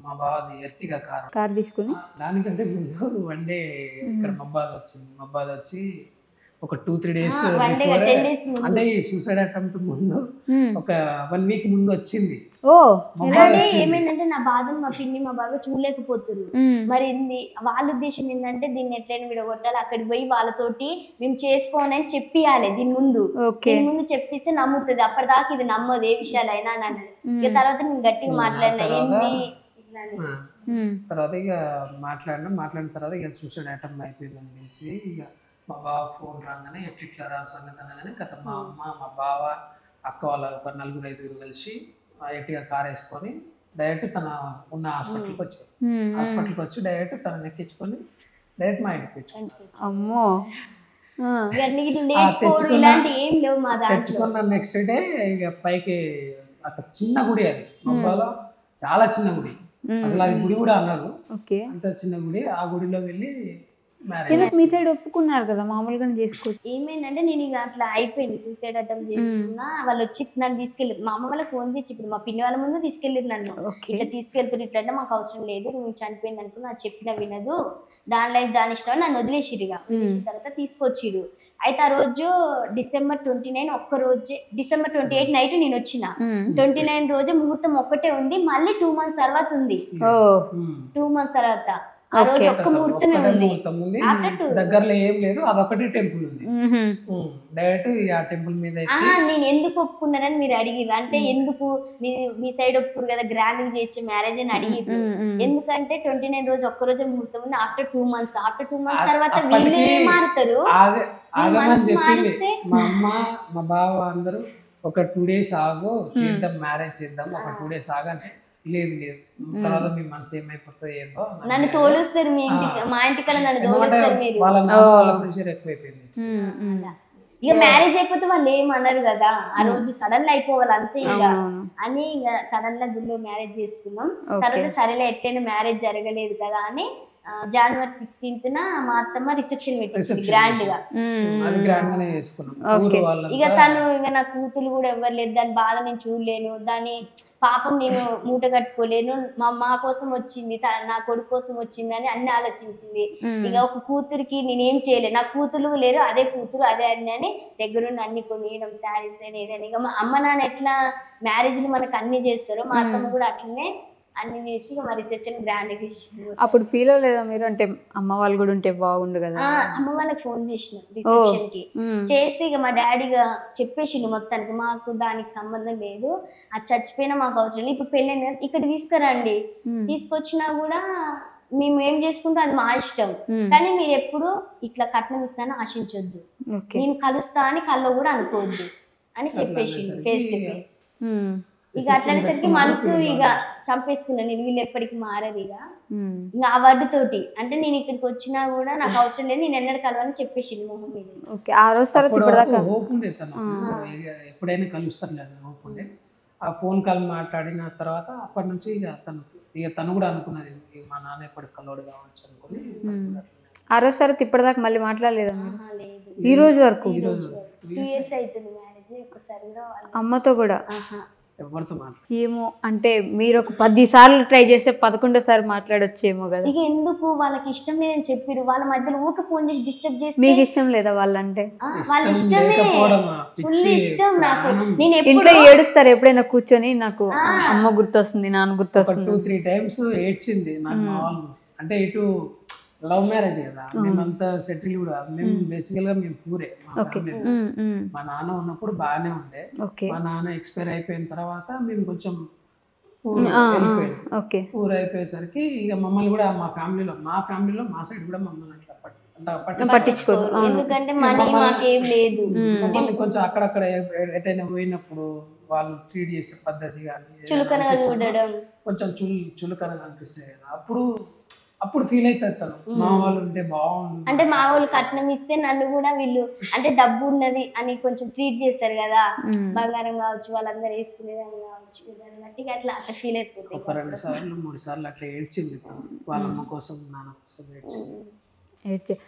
మా బావది ఎర్టిగా కార్ తీసుకుని, దానికంటే ముందు 1 day ఇక్కడ మబ్బాద్ వచ్చి ఒక 2-3 days అంటే సూసైడ్ అటెంప్ట్ ముందు ఒక 1 week ముందు వచ్చింది. ఏమైందంటే నా బాధను మా పిన్ని మా బాబా చూడలేకపోతున్నారు. మరి వాళ్ళ ఉద్దేశం ఏంటంటే దీన్ని ఎట్లయినా విడగొట్టాలి, అక్కడికి పోయి వాళ్ళతోటి మేము చేసుకోనని చెప్పియాలి. దీని ముందు చెప్పిస్తే నమ్ముతుంది, అప్పటిదాకా ఇది నమ్మదు ఏ విషయాలు అయినా అన్నది. ఇక తర్వాత నేను గట్టిగా మాట్లాడినా ఏంది తర్వాత ఇక మాట్లాడిన తర్వాత ఇక సూసైడ్ అటెంప్ట్ అయిపోయింది అనిపించి ఇక మా బావ ఫోన్ రాగానే ఎట్లా రా సంగతి అనగానే కథ మా అమ్మ మా బావ అక్క వాళ్ళ ఒక 4-5 కలిసి ఎట్టిగా కార్ వేసుకొని డైరెక్ట్ తన ఉన్న హాస్పిటల్కి వచ్చారు. హాస్పిటల్కి వచ్చి డైరెక్ట్ తనని ఎక్కించుకొని డైరెక్ట్ మా ఇంటికి వచ్చారు. తెచ్చుకున్న నెక్స్ట్ డే ఇక పైకి అక్కడ చిన్న గుడి, అది మొబైల్లో చాలా చిన్న గుడి, అసలు అది గుడి కూడా అన్నారు, అంత చిన్న గుడి. ఆ గుడిలో వెళ్ళి మీ సైడ్ ఒప్పుకున్నారు కదా మామూలుగా చేసుకోవచ్చు. ఏమైందంటే నేను ఇక అట్లా అయిపోయింది, సూసైడ్ అటెంప్ట్ చేసుకున్నా. వాళ్ళు వచ్చి నన్ను తీసుకెళ్ళారు, మా అమ్మ వాళ్ళకి ఫోన్ చేసి ఇప్పుడు మా పిన్ని వాళ్ళ ముందు తీసుకెళ్ళారు నన్ను. ఇట్లా తీసుకెళ్తారు, ఇట్లా అంటే మాకు అవసరం లేదు, నువ్వు చనిపోయింది అనుకో, నాకు చెప్పిన వినదు, దాని లైఫ్ దాని ఇష్టం, నన్ను వదిలేసిరుగా. వదిలేసిన తర్వాత తీసుకొచ్చిరు. అయితే ఆ రోజు December 29 ఒక్క రోజే, December 28 నైట్ నేను వచ్చిన. 29 రోజు ముహూర్తం ఒక్కటే ఉంది, మళ్ళీ 2 months తర్వాత ఉంది. 2 months తర్వాత ఆ రోజు ఒక్క ముహూర్తమే ఉంది, దగ్గరలో ఏం లేదు, అదొకటి టెంపుల్ ఉంది. డైరెక్ట్ ఆ టెంపుల్ మీద నేను ఎందుకు ఒప్పుకున్నారని మీరు అడిగిరు, అంటే ఎందుకు మీ సైడ్ ఒప్పుకురు కదా గ్రాండ్ గా చేయొచ్చు మ్యారేజ్ అని అడిగిరు. ఎందుకంటే 29 రోజు ఒక్క రోజే ముహూర్తం ఉంది. ఆఫ్టర్ 2 months తర్వాత వీళ్ళే మారుతారు. మారిస్తే మా అమ్మ మా బావ అందరూ ఒక 2 days ఆగు చేద్దాం, మ్యారేజ్ చేద్దాం, ఒక 2 days ఆగంటే లేదు తర్వాత మీ మనసు ఏమైపోతుంది ఏంటో నన్ను తోలుస్తారు, మీ ఇంటికి మా ఇంటికన్నా నన్ను తోలుస్తారు మీరు. వాళ్ళ ప్రెషర్ ఎక్కువైపోయింది. ఇక మ్యారేజ్ అయిపోతే వాళ్ళు ఏమన్నారు కదా, ఆ రోజు సడన్ గా అయిపోవాలి అంతే ఇక అని, ఇక సడన్ గా గుళ్ళో మ్యారేజ్ చేసుకున్నాం. తర్వాత సరేలే ఎట్లయినా మ్యారేజ్ జరగలేదు కదా అని జనవరి 16th మా అత్తమ్మ రిసెప్షన్ పెట్టింది గ్రాండ్ గా. అది గ్రాండ్ గానే చేసుకున్నాం ఊరు వాళ్ళంతా. ఇక తను ఇక నా కూతురు కూడా ఎవరు లేదు, దాని బాధ నేను చూడలేను, దాని పాపం నేను మూట కట్టుకోలేను, మా కోసం వచ్చింది, నా కొడుకు కోసం వచ్చింది అని అన్ని ఆలోచించింది. ఇక ఒక కూతురికి నేనేం చేయలేదు, నా కూతురు లేరు, అదే కూతురు అదే అని దగ్గరుండి అన్ని కొనియడం, శారీస్ అని ఏదైనా. ఇక మా అమ్మ నాన్న ఎట్లా మ్యారేజ్లు మనకు అన్ని చేస్తారో మా అత్తమ్మ కూడా అట్లనే అన్ని చేసి ఇక మా రిసెప్షన్ గ్రాండ్ గా చేసింది. అప్పుడు ఫీల్ అవ్వలేదా మీరు, అంటే అమ్మ వాళ్ళు కూడా ఉంటే బాగుండు కదా? అమ్మ వాళ్ళకి ఫోన్ చేసిన రిసెప్షన్ కి చేసి ఇక మా డాడీగా చెప్పేసిండు మొత్తానికి మాకు దానికి సంబంధం లేదు, అది చచ్చిపోయినా మాకు అవసరం లేదు, ఇప్పుడు పెళ్ళైన ఇక్కడ తీసుకురండి, తీసుకొచ్చినా కూడా మేము ఏం చేసుకుంటే అది మా ఇష్టం, కానీ మీరు ఎప్పుడు ఇట్లా కట్నం ఇస్తానని ఆశించొద్దు, నేను కలుస్తా అని కల్లో కూడా అనుకోవద్దు అని చెప్పేసిండు ఫేస్ టు ఫేస్. ఇక అట్లనేసరికి మనసు ఇక చంపేసుకున్నాను నేను, వీళ్ళు ఎప్పటికి మారదు ఇక ఆ వర్డ్ తోటి. అంటే నేను ఇక్కడికి వచ్చినా కూడా నాకు అవసరం లేదు, నేను ఎన్నడూ కలవని చెప్పేసింది మొహం మీద. ఆ రోజు తర్వాత హోప్ ఉండే తను ఎప్పుడైనా కలుస్తారు లేదా హోప్ ఉండే. ఆ ఫోన్ కాల్ మాట్లాడిన తర్వాత అప్పటి నుంచి ఇక తను కూడా అనుకున్నది మా నాన్న ఎప్పటికి కలవడు కావచ్చు అనుకుని. ఆ రోజు తర్వాత ఇప్పటిదాకా మళ్ళీ మాట్లాడలేదా? లేదు, ఈ రోజు వరకు 2 years అవుతుంది మ్యారేజ్. ఒక్కసారి అమ్మతో కూడా ఎవరితో ఏమో, అంటే మీరు ఒక 10 సార్లు ట్రై చేస్తే 11వ మాట్లాడొచ్చేమో కదా. ఇక ఎందుకు వాళ్ళకి ఇష్టం లేదని చెప్పారు, వాళ్ళ మధ్యలో ఊక ఫోన్ చేసి డిస్టర్బ్ చేసి. మీకు ఇష్టం లేదా వాళ్ళంటే? వాళ్ళ ఇష్టమే, ఫుల్ ఇష్టం నాకు. నేను ఇంట్లో ఏడుస్తారు ఎప్పుడైనా కూర్చొని, నాకు అమ్మ గుర్తొస్తుంది, నాన్న గుర్తొస్తుంది? 2-3 times ఏడ్చింది నాకు మా వాళ్ళు. అంటే ఇటు లవ్ మ్యారేజ్ కదా, మేమంతా సెటిల్ కూడా, మేము బేసికల్ గా మేము పూరే. మా నాన్న ఉన్నప్పుడు బాగానే ఉండే, మా నాన్న ఎక్స్పైర్ అయిపోయిన తర్వాత మేము కొంచెం పూర్ అయిపోయేసరికి ఇక మమ్మల్ని కూడా మా ఫ్యామిలీలో మా సైడ్ కూడా మమ్మల్ని అట్లా పట్టించుకోరు, ఎందుకంటే మనీ మాకేం లేదు. మమ్మల్ని కొంచెం అక్కడక్కడ ఎటైనా పోయినప్పుడు వాళ్ళు ట్రీట్ చేసే పద్ధతి కానీ చులకనగా చూడడం, కొంచెం చులకనగా అనిపిస్తాయి కదా. అప్పుడు ఫీల్ అవుతారు తను, మా వాళ్ళు ఉంటే బాగుంది. అంటే మా వాళ్ళు కట్నం ఇస్తే నన్ను కూడా వీళ్ళు అంటే డబ్బు ఉన్నది అని కొంచెం ట్రీట్ చేస్తారు కదా, బంగారం కావచ్చు, వాళ్ళందరూ వేసుకునేదాన్ని కావచ్చు, దాన్ని అట్లా ఫీల్ అయిపోతుంది. 2 సార్లు 3 సార్లు అట్లా ఏడ్చింది వాళ్ళ అమ్మ కోసం, నాన్న కోసం ఏడ్చింది.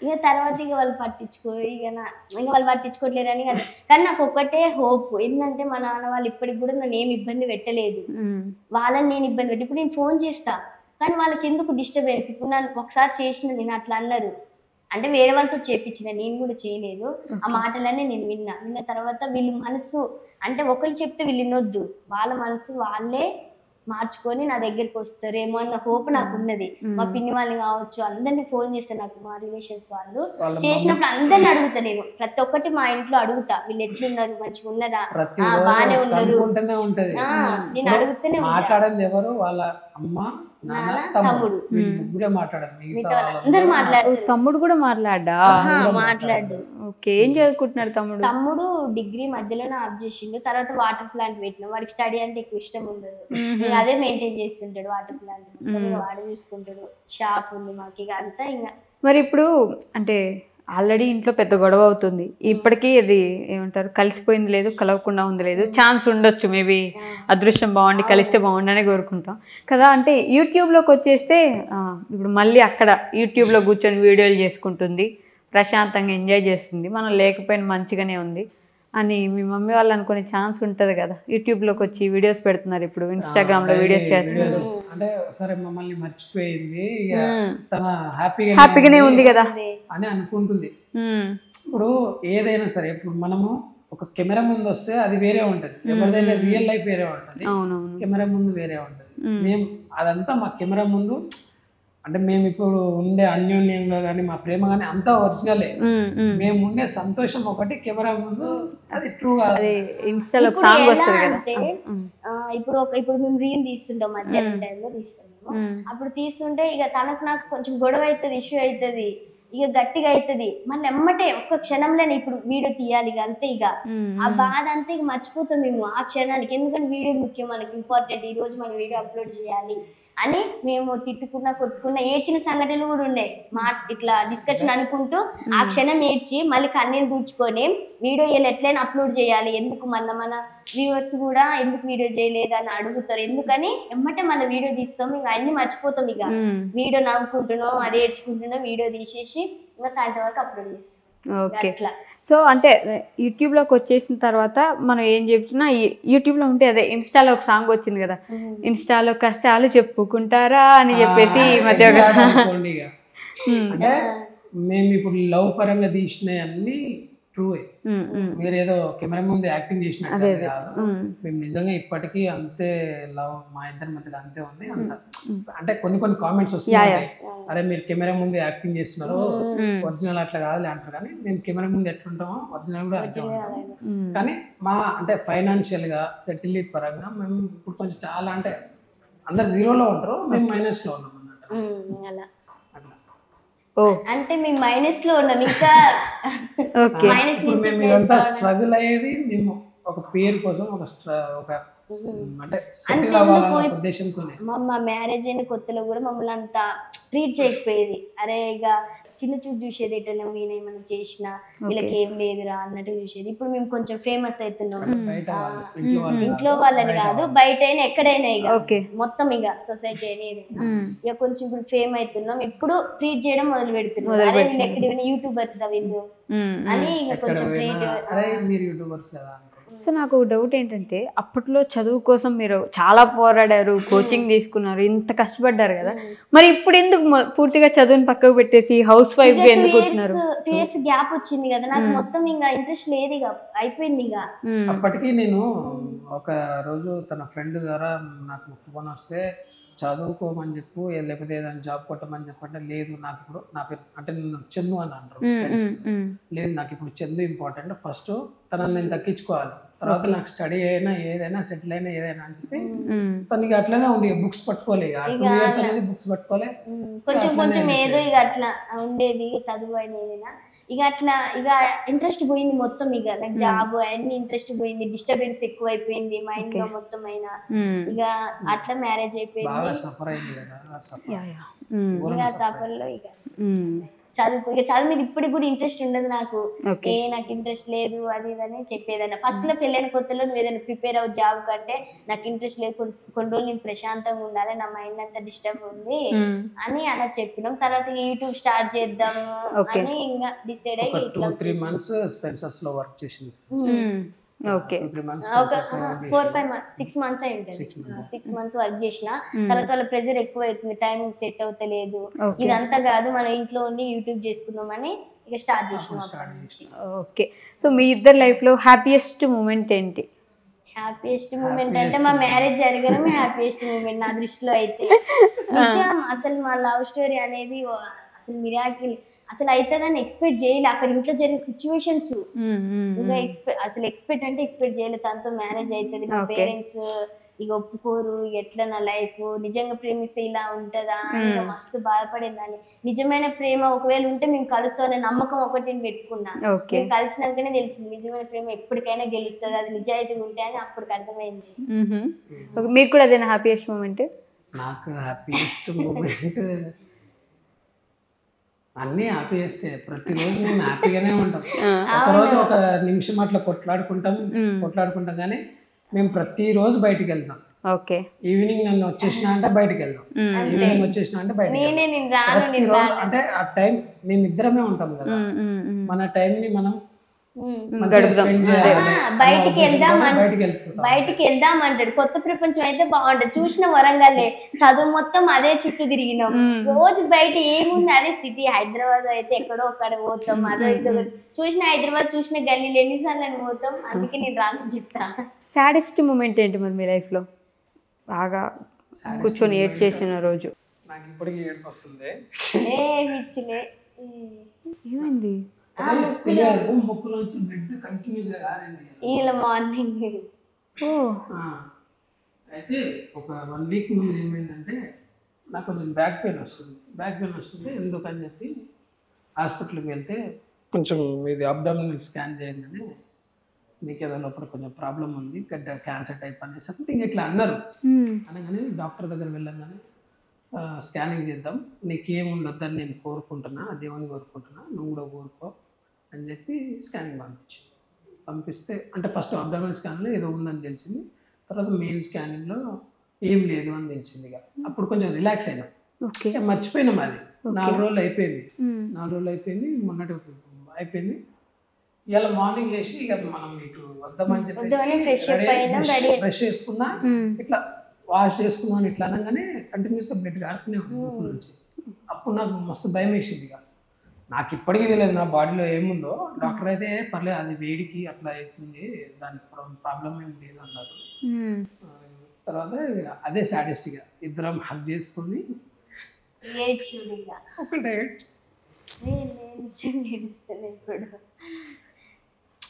ఇక తర్వాత ఇక వాళ్ళు వాళ్ళు పట్టించుకోవట్లేరని కదా. కానీ నాకు ఒకటే హోప్ ఏంటంటే మా నాన్న వాళ్ళు ఇప్పటికి కూడా నన్ను ఏమి ఇబ్బంది పెట్టలేదు, వాళ్ళని నేను ఇబ్బంది పెట్టి. ఇప్పుడు నేను ఫోన్ చేస్తా కానీ వాళ్ళకి ఎందుకు డిస్టర్బెన్స్. ఇప్పుడు నన్ను ఒకసారి చేసిన నేను అట్లా అన్నారు అంటే వేరే వాళ్ళతో చేపించిన, నేను కూడా చేయలేదు. ఆ మాటలన్నీ నేను విన్న తర్వాత వీళ్ళు మనసు అంటే ఒకరు చెప్తే వీళ్ళు వినొద్దు, వాళ్ళ మనసు వాళ్ళే మార్చుకొని నా దగ్గరికి వస్తారేమో అన్న హోప్ నాకు ఉన్నది. మా పిన్ని వాళ్ళని కావచ్చు అందరినీ ఫోన్ చేస్తాను, నాకు మా రిలేషన్స్ వాళ్ళు చేసినప్పుడు అందరిని అడుగుతా, నేను ప్రతి ఒక్కటి మా ఇంట్లో అడుగుతా, వీళ్ళు ఎట్లున్నారు, మంచిగా ఉన్నారా, బాగానే ఉన్నారు, నేను అడుగుతూనే మాట్లాడండి. ఎవరు వాళ్ళ అమ్మ నాన్న తమ్ముడు ముగ్గురే మాట్లాడారు. తమ్ముడు కూడా మాట్లాడు. ఓకే, ఏం చదువుకుంటున్నాడు తమ్ముడు? తమ్ముడు డిగ్రీ మధ్యలోనే ఆఫ్ చేసిండు, తర్వాత వాటర్ ప్లాంట్ పెట్టిన. వాడికి స్టడీ అంటే ఎక్కువ ఇష్టం ఉండదు, అదే మెయింటైన్ చేస్తుంటాడు వాటర్ ప్లాంట్, వాడు చూసుకుంటాడు. షాప్ ఉంది మాకు ఇక అంతా. ఇంకా మరి ఇప్పుడు అంటే ఆల్రెడీ ఇంట్లో పెద్ద గొడవ అవుతుంది, ఇప్పటికీ అది ఏమంటారు కలిసిపోయింది లేదు, కలవకుండా ఉంది లేదు, ఛాన్స్ ఉండొచ్చు, మేబీ అదృష్టం బాగుండి కలిస్తే బాగుండనే కోరుకుంటాం కదా. అంటే యూట్యూబ్లోకి వచ్చేస్తే ఇప్పుడు మళ్ళీ అక్కడ యూట్యూబ్లో కూర్చొని వీడియోలు చేసుకుంటుంది, ప్రశాంతంగా ఎంజాయ్ చేస్తుంది, మనం లేకపోయినా మంచిగానే ఉంది అని మీ మమ్మీ వాళ్ళు అనుకునే ఛాన్స్ ఉంటుంది కదా. యూట్యూబ్లోకి వచ్చి వీడియోస్ పెడుతున్నారు, ఇప్పుడు ఇన్స్టాగ్రామ్లో వీడియోస్ చేస్తున్నారు. అంటే సరే మమ్మల్ని మర్చిపోయింది, హ్యాపీగానే ఉంది కదా అని అనుకుంటుంది. ఇప్పుడు ఏదైనా సరే, ఇప్పుడు మనము ఒక కెమెరా ముందు వస్తే అది వేరే ఉంటది, ఎవరిదైనా రియల్ లైఫ్ వేరే ఉంటది, కెమెరా ముందు వేరే ఉంటది. మేము అదంతా మా కెమెరా ముందు అంటే మేము ఇప్పుడు ఉండే అన్యోన్యంగా కానీ మా ప్రేమ కానీ అంతా ఒరిజినలే. మేము ఉండే సంతోషం ఒకటి, కెమెరా ముందు అది ట్రూ కాదు. ఇప్పుడు మేము రీల్ తీస్తుంటాం, మధ్యాహ్నం టైంలో తీస్తున్నాము. అప్పుడు తీస్తుంటే ఇక తనకు నాకు కొంచెం గొడవ అవుతుంది, ఇష్యూ అవుతుంది. ఇక గట్టిగా అవుతుంది మళ్ళీ ఎమ్మటే ఒక్క క్షణంలోనే ఇప్పుడు వీడియో తీయాలి ఇక అంతే ఇక ఆ బాధ అంతా ఇక మర్చిపోతాం మేము ఆ క్షణానికి. ఎందుకంటే వీడియో ముఖ్యం, మనకి ఇంపార్టెంట్, ఈ రోజు మనం వీడియో అప్లోడ్ చేయాలి అని మేము తిట్టుకున్నా కొట్టుకున్నా ఏడ్చిన సంఘటనలు కూడా ఉన్నాయి. ఇట్లా డిస్కషన్ అనుకుంటూ ఆ క్షణం ఏడ్చి మళ్ళీ కన్నీళ్ళు దూడ్చుకొని వీడియో ఎట్లయినా అప్లోడ్ చేయాలి, ఎందుకు మళ్ళీ మన వ్యూవర్స్ కూడా ఎందుకు వీడియో చేయలేదు అని అడుగుతారు, ఎందుకని ఎమ్మటే మన వీడియో తీస్తాం ఇక అన్ని మర్చిపోతాం. ఇక వీడియో నవ్వుకుంటున్నాం అది ఏడ్చుకుంటున్నాం వీడియో తీసేసి ఇంకా సాయంత్రం వరకు అప్లోడ్ చేస్తాం. ఓకే. సో అంటే యూట్యూబ్లోకి వచ్చేసిన తర్వాత మనం ఏం చెప్తున్నా యూట్యూబ్లో ఉంటే అదే ఇన్స్టాలో ఒక సాంగ్ వచ్చింది కదా, ఇన్స్టాలో కష్టాలు చెప్పుకుంటారా అని చెప్పేసి ఈ మధ్య అంటే మేము ఇప్పుడు లవ్ పరంగా తీసినవి అన్ని ట్రూ. మీరు ఏదో కెమెరా ముందు యాక్టింగ్ చేసినట్టు కాదు, మేము నిజంగా ఇప్పటికీ అంతే లవ్ మా ఇద్దరి మధ్యలో అంతే ఉంది. అంటే కొన్ని కామెంట్స్ వస్తున్నాయి, అరే మీరు కెమెరా ముందు యాక్టింగ్ చేస్తున్నారు ఒరిజినల్ అట్లా కాదులే అంటారు, కానీ మేము కెమెరా ముందు ఎట్లుంటామో ఒరిజినల్ కూడా అంతే ఉంటాం. కానీ మా అంటే ఫైనాన్షియల్ గా సెటిల్ పరంగా మేము ఇప్పుడు కొంచెం చాలా అంటే అందరు జీరోలో ఉంటారు, మేము మైనస్ లో ఉన్నాం అన్నమాట. అంటే మేము మైనస్ లో ఉన్నాం ఇంకా స్ట్రగుల్ అయ్యేది మేము ఒక పేరు కోసం ఒక అంటే సెటిల్ అవ్వాలన్న ఉద్దేశంతోనే. మా మ్యారేజ్ అయిన కొత్తలో కూడా మమ్మల్ని అంత ట్రీట్ చేయకపోయేది, అరే ఇక చిన్న చూపు చూసేది ఎట్లా ఏమైనా చేసినా వీళ్ళకి ఏం లేదురా అన్నట్టు చూసేది. ఇప్పుడు మేము కొంచెం ఫేమస్ అవుతున్నాం, ఇంట్లో వాళ్ళని కాదు బయట అయినా ఎక్కడైనా ఇక మొత్తం ఇక సొసైటీ అనేది ఇక కొంచెం ఇప్పుడు ఫేమ్ అవుతున్నాం, ఇప్పుడు ట్రీట్ చేయడం మొదలు పెడుతున్నాం, అరే వీళ్ళు ఎక్కడ యూట్యూబర్స్ రా వీళ్ళు అని ఇక కొంచెం ట్రీట్. సో నాకు డౌట్ ఏంటంటే అప్పట్లో చదువు కోసం మీరు చాలా పోరాడారు, కోచింగ్ తీసుకున్నారు, ఇంత కష్టపడ్డారు కదా, మరి ఇప్పుడు ఎందుకు పూర్తిగా చదువుని పక్కకు పెట్టేసి హౌస్ వైఫ్ గా ఎందుకు ఉంటున్నారు? 2 years గ్యాప్ వచ్చింది కదా నాకు, మొత్తం ఇంకా ఇంట్రెస్ట్ లేదు ఇక అయిపోయింది ఇక. అప్పటికి నేను ఒక రోజు తన ఫ్రెండ్ ద్వారా నాకు ఫోన్ వస్తే చదువుకోమని చెప్పు లేకపోతే ఏదైనా జాబ్ కొట్టమని చెప్పంటే, లేదు నాకు ఇప్పుడు నా పేరు అంటే నేను చందు అని అంటారు, లేదు నాకు ఇప్పుడు చందు ఇంపార్టెంట్, ఫస్ట్ తనని నేను దక్కించుకోవాలి, తర్వాత నాకు స్టడీ అయినా ఏదైనా సెటిల్ అయినా ఏదైనా అని చెప్పి తనకి అట్లనే ఉంది. బుక్స్ పట్టుకోలే, 2 years అనేది బుక్స్ పట్టుకోలే, కొంచెం ఏదో ఇక అట్లా ఉండేది చదువు అయినా ఇక అట్లా ఇక ఇంట్రెస్ట్ పోయింది మొత్తం. ఇక నాకు జాబ్ అన్ని ఇంట్రెస్ట్ పోయింది, డిస్టర్బెన్స్ ఎక్కువ అయిపోయింది మైండ్ లో మొత్తం అయినా, ఇక అట్లా మ్యారేజ్ అయిపోయింది. సఫర్ లో ఇక చదువు మీద ఇప్పటికి కూడా ఇంట్రెస్ట్ ఉండదు నాకు, నాకు ఇంట్రెస్ట్ లేదు అది ఇదని చెప్పేదన్న. ఫస్ట్ లో పెళ్ళైన కొత్తలో నువ్వు ఏదైనా ప్రిపేర్ అవ్వ జాబ్ కంటే నాకు ఇంట్రెస్ట్ లేదు, కొన్ని రోజులు నేను ప్రశాంతంగా ఉండాలి, నా మైండ్ అంతా డిస్టర్బ్ ఉంది అని అలా చెప్పినాం. తర్వాత యూట్యూబ్ స్టార్ట్ చేద్దాము అని ఇంకా డిసైడ్ అయ్యి 2-3 months స్పెన్సర్స్ లో వర్క్ చేసింది. ఓకే, ఒక 4-5-6 months అయి ఉంటుంది, 6 months వర్క్ చేసిన తర్వాత వాళ్ళ ప్రెజర్ ఎక్కువ అవుతుంది, టైమింగ్ సెట్ అవుతలేదు, ఇదంతా కాదు మనం ఇంట్లో ఉండి యూట్యూబ్ చేసుకుందామని ఇక స్టార్ట్ చేసినాం. ఓకే, సో మీ ఇద్దరు లైఫ్ లో హ్యాపీయెస్ట్ మూమెంట్ ఏంటి? హ్యాపీయెస్ట్ మూమెంట్ అంటే మా మ్యారేజ్ జరగడమే హ్యాపీయెస్ట్ మూమెంట్ నా దృష్టిలో అయితే. నిజం, అసలు మా లవ్ స్టోరీ అనేది అసలు మిరాకిల్, అసలు అవుతుందని ఎక్స్పెక్ట్ చేయలే. అక్కడ ఇంట్లో జరిగిన సిచ్యువేషన్స్ ఇంకా అసలు ఎక్స్పెక్ట్ చేయలేదు తనతో మ్యారేజ్ అవుతుంది, మా పేరెంట్స్ ఇక ఒప్పుకోరు, ఎట్లా నా లైఫ్ నిజంగా ప్రేమిస్తే ఇలా ఉంటుందా ఇంకా మస్తు బాధపడేదాన్ని. నిజమైన ప్రేమ ఒకవేళ ఉంటే మేము కలుస్తాం అనే నమ్మకం ఒకటి పెట్టుకున్నా, మేము కలిసినాకనే తెలిసింది నిజమైన ప్రేమ ఎప్పటికైనా గెలుస్తుంది, అది నిజాయితీగా ఉంటే అని అప్పటికి అర్థమైంది. మీకు కూడా అదేనా హ్యాపీయెస్ట్ మూమెంట్? నాకు హ్యాపీయెస్ట్ మూమెంట్ అన్నీ హ్యాపీయెస్టే, ప్రతిరోజు మేము హ్యాపీగానే ఉంటాం. ఒకరోజు ఒక నిమిషం అట్లా కొట్లాడుకుంటాం కానీ మేము ప్రతిరోజు బయటికి వెళ్తాం. ఓకే, ఈవినింగ్ నన్ను వచ్చేసినా అంటే బయటికి వెళ్దాం, ఈవినింగ్ వచ్చేసినా అంటే బయటికి ప్రతిరోజు. అంటే ఆ టైం మేమిద్దరమే ఉంటాం కదా, మన టైం ని మనం బయటికి వెళ్దాం అంటాడు. కొత్త ప్రపంచం అయితే బాగుంటది, చూసిన వరంగల్ చదువు మొత్తం అదే చుట్టూ తిరిగినాం, రోజు బయట ఏముంది అదే సిటీ. హైదరాబాద్ అయితే ఎక్కడో ఒక్కడ పోతాం, అదో ఇదో చూసిన హైదరాబాద్ చూసిన గల్లీలు ఎన్నిసార్లు అని పోతాం, అందుకే నేను రాను చెప్తా. సాడెస్ట్ మూమెంట్ ఏంటి మరి మీ లైఫ్ లో? బాగా కూర్చొని ఏడ్ చేసిన రోజు? నాకు ఇప్పటికీ ఏడుపు వస్తుంది. ఏమైంది తెలియదు, ముక్కులోంచి బ్లడ్ కంటిన్యూస్ గా కారింది ఇలా మార్నింగ్. అయితే ఒక 1 week ముందు ఏమైందంటే నాకు కొంచెం బ్యాక్ పెయిన్ వస్తుంది ఎందుకని చెప్పి హాస్పిటల్కి వెళ్తే కొంచెం ఇది అబ్డామినల్ స్కాన్ చేయగానే మీకు ఏదో లోపల కొంచెం ప్రాబ్లం ఉంది, క్యాన్సర్ టైప్ అనేది సంథింగ్ ఇట్లా అన్నారు. అనగానే డాక్టర్ దగ్గర వెళ్ళగానే స్కానింగ్ చేద్దాం, నీకేం ఉండొద్దని నేను కోరుకుంటున్నా, దేవుని కోరుకుంటున్నా, నువ్వు కూడా కోరుకో అని చెప్పి స్కానింగ్ పంపిస్తే అంటే ఫస్ట్ అబ్డామినల్ స్కాన్లో ఏదో ఉందని తెలిసింది, తర్వాత మెయిన్ స్కానింగ్లో ఏం లేదు అని తెలిసింది. ఇక అప్పుడు కొంచెం రిలాక్స్ అయినా, మర్చిపోయినాం అది. 4 రోజులు అయిపోయింది, మొన్నటి అయిపోయింది. ఇలా మార్నింగ్ లేచి ఇక మనం ఇటు వద్దామని చెప్పి బ్రష్ చేసుకున్నా, ఇట్లా వాష్ చేసుకున్నాను ఇట్లా అనగానే కంటిన్యూస్గా బ్లడ్ కారుతూనే ఉంది నుంచి. అప్పుడు నాకు మస్తు భయం వేసింది. ఇక నాకు ఇప్పటికీ తెలియదు నా బాడీలో ఏముందో. డాక్టర్ అయితే పర్లేదు అది వేడికి అట్లా అవుతుంది, దానికి ప్రాబ్లం ఏం లేదు అన్నారు. తర్వాత అదే సాటిస్టిక్గా ఇద్దరం హగ్ చేసుకొని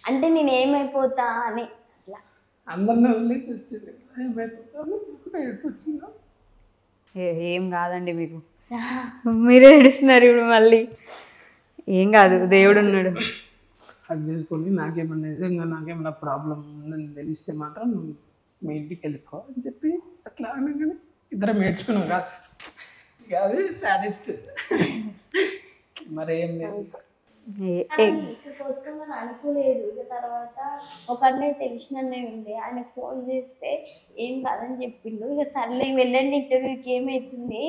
అంటే నేను ఏమైపోతా అని అందరినీ వదిలేసి వచ్చింది. ఏం కాదండి, మీకు మీరే ఏడుస్తున్నారు ఇప్పుడు మళ్ళీ. ఏం కాదు, దేవుడు ఉన్నాడు. హగ్ చేసుకొని నాకేమన్నా నిజంగా నాకేమన్నా ప్రాబ్లం ఉందని తెలిస్తే మాత్రం మీ ఇంటికి వెళ్ళిపో అని చెప్పి అట్లా అనగానే ఇద్దరం ఏడ్చుకున్నాం. కాదు ఇక అది సాడెస్ట్, మరేం లేదు. ఇక్కడికి వస్తామని అనుకోలేదు. ఇక తర్వాత ఒక అన్నయ్య తెలిసిన అన్నయ్య ఉండే, ఆయన ఫోన్ చేస్తే ఏం కాదని చెప్పిండు. ఇక సర్లే వెళ్ళండి ఇంటర్వ్యూకి ఏమవుతుంది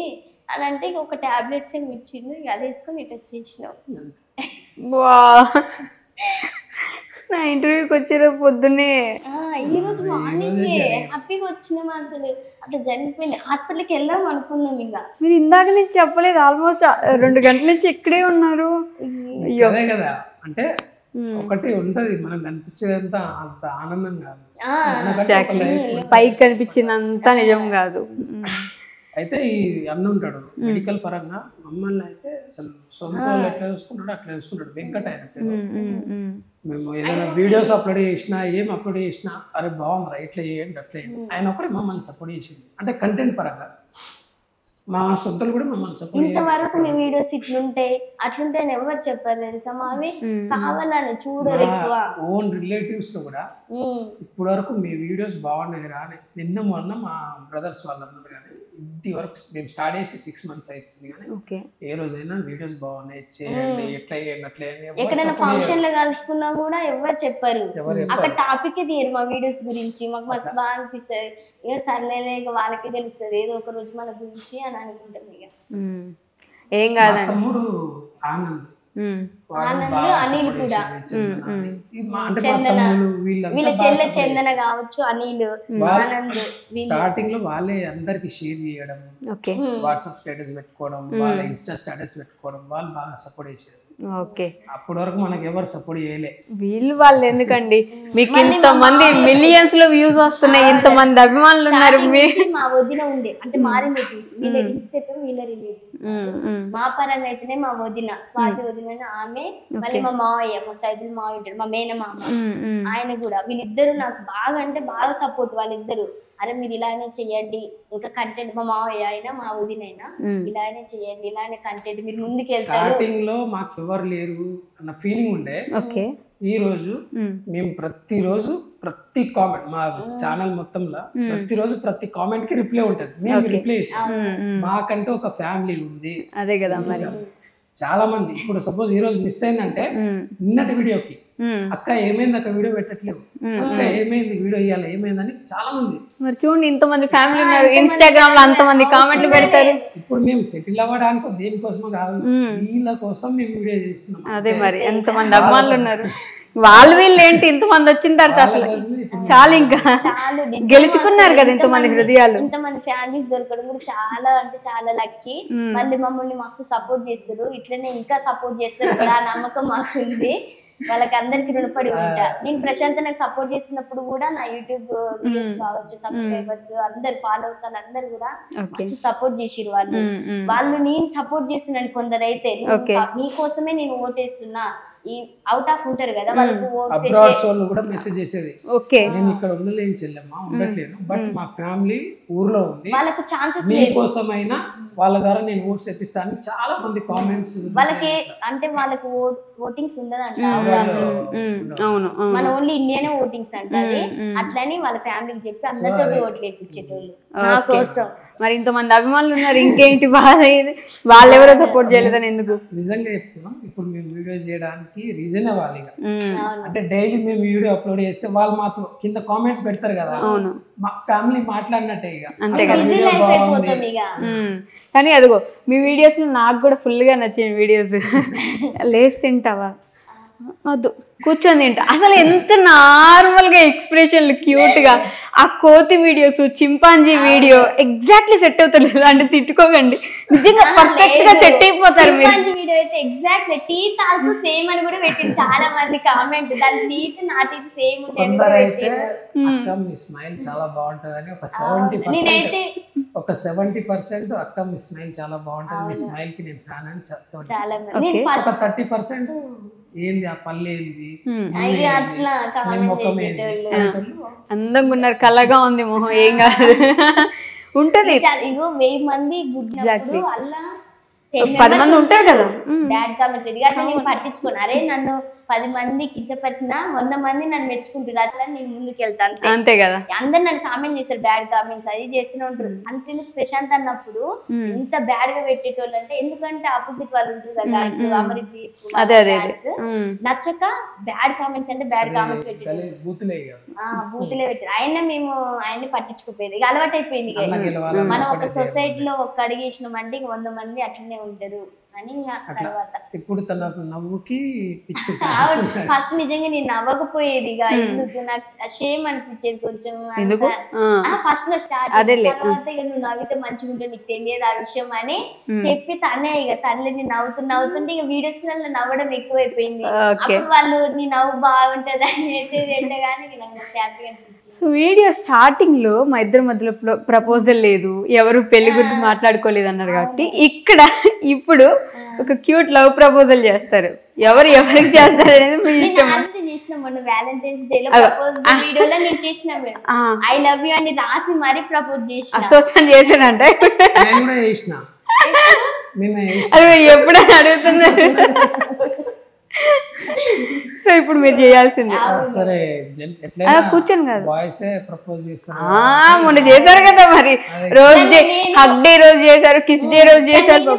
అని అంటే ఇక ఒక టాబ్లెట్స్ ఏమి ఇచ్చిండు, ఇక అది వేసుకొని ఇటు వచ్చేసినాం. నా ఇంటర్వ్యూకి వచ్చేదో పొద్దున్నే ఈరోజు మార్నింగే హ్యాపీగా వచ్చినాం. అసలు అట్లా జరిగిపోయింది. హాస్పిటల్కి వెళ్దాం అనుకున్నాం. ఇంకా మీరు ఇందాక నుంచి చెప్పలేదు, ఆల్మోస్ట్ 2 గంటల నుంచి ఇక్కడే ఉన్నారు. అదే కదా, అంటే ఒకటి ఉంటది మనకు కనిపించేదంత అంత ఆనందం కాదు, పైకి కనిపించినంత నిజం కాదు. అయితే ఈ అన్న ఉంటాడు మెడికల్ పరంగా, మమ్మల్ని అయితే అసలు సొంత వాళ్ళు ఎట్లా చూసుకుంటాడు అట్లా చూసుకుంటాడు. వెంకట ఆయన పేరు. మేము ఏదైనా వీడియోస్ అప్లోడ్ చేసినా ఏం అప్లోడ్ చేసినా అరే బాగుందిరా ఇట్లా చేయండి అట్లా చేయండి, ఆయన ఒకటే మమ్మల్ని సపోర్ట్ చేసింది. అంటే కంటెంట్ పరంగా మా సొంతలు కూడా మమ్మల్ని సపోర్ట్. ఇంతవరకు మీ వీడియోస్ ఇట్లుంటాయి అట్లుంటాయి అని ఎవరు చెప్పారు తెలుసా? మావి కావాలని చూడరు ఎక్కువ. ఓన్ రిలేటివ్స్ లో కూడా ఇప్పటి వరకు మీ వీడియోస్ బాగున్నాయి రా అని నిన్న మొన్న మా బ్రదర్స్ వాళ్ళు అన్నారు. కానీ ఇది వరకు మేము స్టార్ట్ చేసి 6 months అవుతుంది, కానీ ఏ రోజైనా వీడియోస్ బాగున్నాయి చేయండి ఎట్లా చేయండి అట్లా చేయండి. ఎక్కడైనా ఫంక్షన్ లో కలుసుకున్నా కూడా ఎవరు చెప్పారు, అక్కడ టాపిక్ తీయరు మా వీడియోస్ గురించి. మాకు మస్తు బాగా అనిపిస్తుంది. ఇక సర్లే ఇక వాళ్ళకి తెలుస్తుంది ఏదో ఒక రోజు మన గురించి అని అనుకుంటాం. ఇక ఏం కాదండి. తమ్ముడు ఆనంద్, అనిల్ కూడా, వీళ్ళ చెల్లె చందన కావచ్చు, అనిల్, ఆనంద్. స్టార్టింగ్ లో వాళ్ళే అందరికి షేర్ చేయడం, వాట్సాప్ స్టేటస్ పెట్టుకోవడం, వాళ్ళ ఇన్స్టా స్టేటస్ పెట్టుకోవడం, వాళ్ళు బాగా సపోర్ట్ చేశారు. అప్పటి వరకు మనకి ఎవరు సపోర్ట్ చేయలే. వాళ్ళు ఎందుకండి, మీకు ఇంతమంది మిలియన్స్ లో వ్యూస్ వస్తున్నాయి, ఇంతమంది అభిమానులు ఉన్నారు. మా వదిన ఉండే అంటే మా రిలేటివ్స్, వీళ్ళ రిలేటివ్స్. మా పరంగా అయితేనే మా వదిన స్వాతి వదిన ఆమె, మళ్ళీ మా మావయ్య మా సైదులు మావయ్య ఉంటాడు, మా మేనమామ ఆయన కూడా. వీళ్ళిద్దరు నాకు బాగా అంటే బాగా సపోర్ట్. వాళ్ళిద్దరు అరే మీరు ఇలానే చెయ్యండి, ఇంకా కంటెంట్, మా మావయ్య అయినా మా వదిన అయినా ఇలానే చెయ్యండి, ఇలానే కంటెంట్ మీరు ముందుకు వెళ్తారు. స్టార్టింగ్ లో మాకు ఎవరు లేరు అన్న ఫీలింగ్ ఉండే. ఈ రోజు మేము ప్రతిరోజు ప్రతి కామెంట్ మా ఛానల్ మొత్తంలో ప్రతిరోజు ప్రతి కామెంట్ కి రిప్లై ఉంటది, మేము రిప్లై ఇస్తాం. మాకంటూ ఒక ఫ్యామిలీ ఉంది. అదే కదా మరి. చాలా మంది ఇప్పుడు సపోజ్ ఈ రోజు మిస్ అయిందంటే నిన్నటి వీడియోకి అక్క ఏమైంది అక్క వీడియో పెట్టట్లేదు, అక్క ఏమైంది వీడియో ఇవ్వాలి ఏమైందని చాలా మంది. మరి చూడండి ఇంతమంది ఫ్యామిలీ ఉన్నారు, ఇన్స్టాగ్రామ్ లో అంతమంది కామెంట్లు పెడతారు. ఇప్పుడు మేము సెటిల్ అవ్వడానికి దేనికోసమో కాదు, వీళ్ళ కోసం మేము వీడియో చేస్తున్నాం. అదే మరి ఎంతమంది అభిమానులు ఉన్నారు. వాళ్ళు వీళ్ళు ఏంటి ఇంతమంది వచ్చిన తర్వాత అసలు చాలా ఇంకా గెలుచుకున్నారు కదా ఇంతమంది హృదయాలు. ఇంతమంది ఫ్యామిలీస్ దొరకడం కూడా చాలా అంటే చాలా లక్కీ. మళ్ళీ మమ్మల్ని మస్తు సపోర్ట్ చేస్తారు, ఇట్లనే ఇంకా సపోర్ట్ చేస్తారు కదా నమ్మకం మాకుంది. వాళ్ళకి అందరికి రుణపడి ఉంటా. నేను ప్రశాంత్ నాకు సపోర్ట్ చేస్తున్నప్పుడు కూడా నా యూట్యూబ్ వీడియోస్ కావచ్చు, సబ్స్క్రైబర్స్ అందరు ఫాలోవర్స్ అందరు కూడా సపోర్ట్ చేసిరు. వాళ్ళు నేను సపోర్ట్ చేస్తున్నాను. కొందరైతే నీ కోసమే నేను ఓటేస్తున్నా, ఈ అవుట్ ఆఫ్ ఉంటారు కదా వాళ్ళకు అబ్రాడ్స్ వాళ్ళు కూడా మెసేజ్ చేసేది ఓకే నేను ఇక్కడ ఉండలేని చెల్లెమ్మా ఉండట్లేను బట్ మా ఫ్యామిలీ ఊర్లో ఉంది వాళ్ళకు ఛాన్సెస్ మీకోసమైనా వాళ్ళ ద్వారా నేను ఓట్స్ తెప్పిస్తాను చాలా మంది కామెంట్స్ వాళ్ళకి అంటే వాళ్ళకు ఓటింగ్స్ ఉండదంట అవును మన ఓన్లీ ఇండియానే ఓటింగ్స్ అంటది అట్లని వాళ్ళ ఫ్యామిలీకి చెప్పి అందరితో ఓట్లు వేయించేటోళ్ళు నా కోసం మరి ఇంతమంది అభిమానులు ఉన్నారు ఇంకేంటి బాధ ఇది వాళ్ళెవరో సపోర్ట్ చేయలేదని ఎందుకు నిజంగా చెప్తున్నాం ఇప్పుడు మేము వీడియో చేయడానికి రీజనే వాళ్ళు అంటే డైలీ మేము వీడియో అప్లోడ్ చేస్తే వాళ్ళు మాత్రం కింద కామెంట్స్ పెడతారు కదా అవును మా ఫ్యామిలీ మాట్లాడినట్టే ఇక అంతే బిజీ లైఫ్ అయిపోతాం ఇక కానీ అదిగో మీ వీడియోస్ నాకు కూడా ఫుల్ గా నచ్చిన వీడియోస్ లేచి తింటావా వద్దు కూర్చొని తింటా అసలు ఎంత నార్మల్ గా ఎక్స్ప్రెషన్లు క్యూట్ గా ఆ కోతి videos chimpanzee video exactly set అవుతలేదు అంటే తిట్టుకోకండి నిజంగా పర్ఫెక్ట్ గా సెట్ అయిపోతారు మీరు వీడియో అయితే ఎగ్జాక్ట్ టీత్ ఆల్సో సేమ్ అని కూడా పెట్టింది చాలా మంది కామెంట్ దాని టీత్ నా టీత్ సేమ్ కొందరైతే అక్క మీ స్మైల్ చాలా బాగుంటదని ఒక 70% ఒక 70% అక్క మీ స్మైల్ చాలా బాగుంటది మీ స్మైల్ కి నేను ఫ్యాన్ అని చాలా ఒక 30% ఏంది ఆ పళ్ళు ఏంది అట్లా అందంగా ఉన్నారు కలగా ఉంది మొహం ఏం కాదు ఉంటది ఇగో 1000 మంది గుడ్డినప్పుడు అలా 10 మంది ఉంటారు కదా బ్యాడ్ కామెంట్స్ అట్లా నేను పట్టించుకోను అరే నన్ను 10 మంది కించపరిచిన 100 మంది నన్ను మెచ్చుకుంటారు అట్లా నేను ముందుకు వెళ్తాను అంతే కదా అందరు నన్ను కామెంట్ చేస్తారు బ్యాడ్ కామెంట్స్ అది చేస్తూనే ఉంటారు అంటే ప్రశాంత్ అన్నప్పుడు ఇంత బ్యాడ్ గా పెట్టేటోళ్ళు అంటే ఎందుకంటే ఆపోజిట్ వాళ్ళు ఉంటారు కదా ఇప్పుడు అమృతి నచ్చక బ్యాడ్ కామెంట్స్ అంటే బ్యాడ్ కామెంట్స్ పెట్టారు బూతులే పెట్టారు ఆయన్ని పట్టించుకోపోయేది ఇక అలవాటు అయిపోయింది మనం ఒక సొసైటీలో ఒక్క అడిగేసినాం అంటే ఇంక 100 మంది అట్లనే ఉంటారు అని తర్వాత ఇప్పుడు తనకు నవ్వుకి ఫస్ట్ నిజంగా నేను నవ్వకపోయేది ఇక ఎందుకు నాకు షేమ్ అనిపించేది కొంచెం ఫస్ట్ లో స్టార్ట్ తర్వాత ఇక నువ్వు నవ్వితే మంచిగా ఉంటే నీకు తెలియదు ఆ విషయం అని చెప్పి తనే ఇక సర్లే నేను నవ్వుతుంటే ఇక వీడియోస్ లలో నవ్వడం ఎక్కువైపోయింది అప్పుడు వాళ్ళు నీ నవ్వు బాగుంటది అని మెసేజ్ అంటే కానీ నాకు హ్యాపీగా అనిపించింది వీడియో స్టార్టింగ్ లో మా ఇద్దరి మధ్యలో ప్రపోజల్ లేదు ఎవరు పెళ్లి గురించి మాట్లాడుకోలేదు అన్నారు కాబట్టి ఇక్కడ ఇప్పుడు ఒక క్యూట్ లవ్ ప్రపోజల్ చేస్తారు ఎవరికి చేస్తారు అనేది మీ ఇష్టం చేసినాం మొన్న వ్యాలంటైన్స్ డే లో ప్రపోజ్ వీడియోలో నేను చేసిన ఐ లవ్ యూ అని రాసి మరీ ప్రపోజ్ చేసానంట అది ఎప్పుడైనా అడుగుతున్నారు సో ఇప్పుడు మీరు చేయాల్సింది కూర్చొని కాదు మొన్న చేశారు కదా మరి రోజు డే హగ్ డే రోజు చేశారు కిస్ డే రోజు చేశారు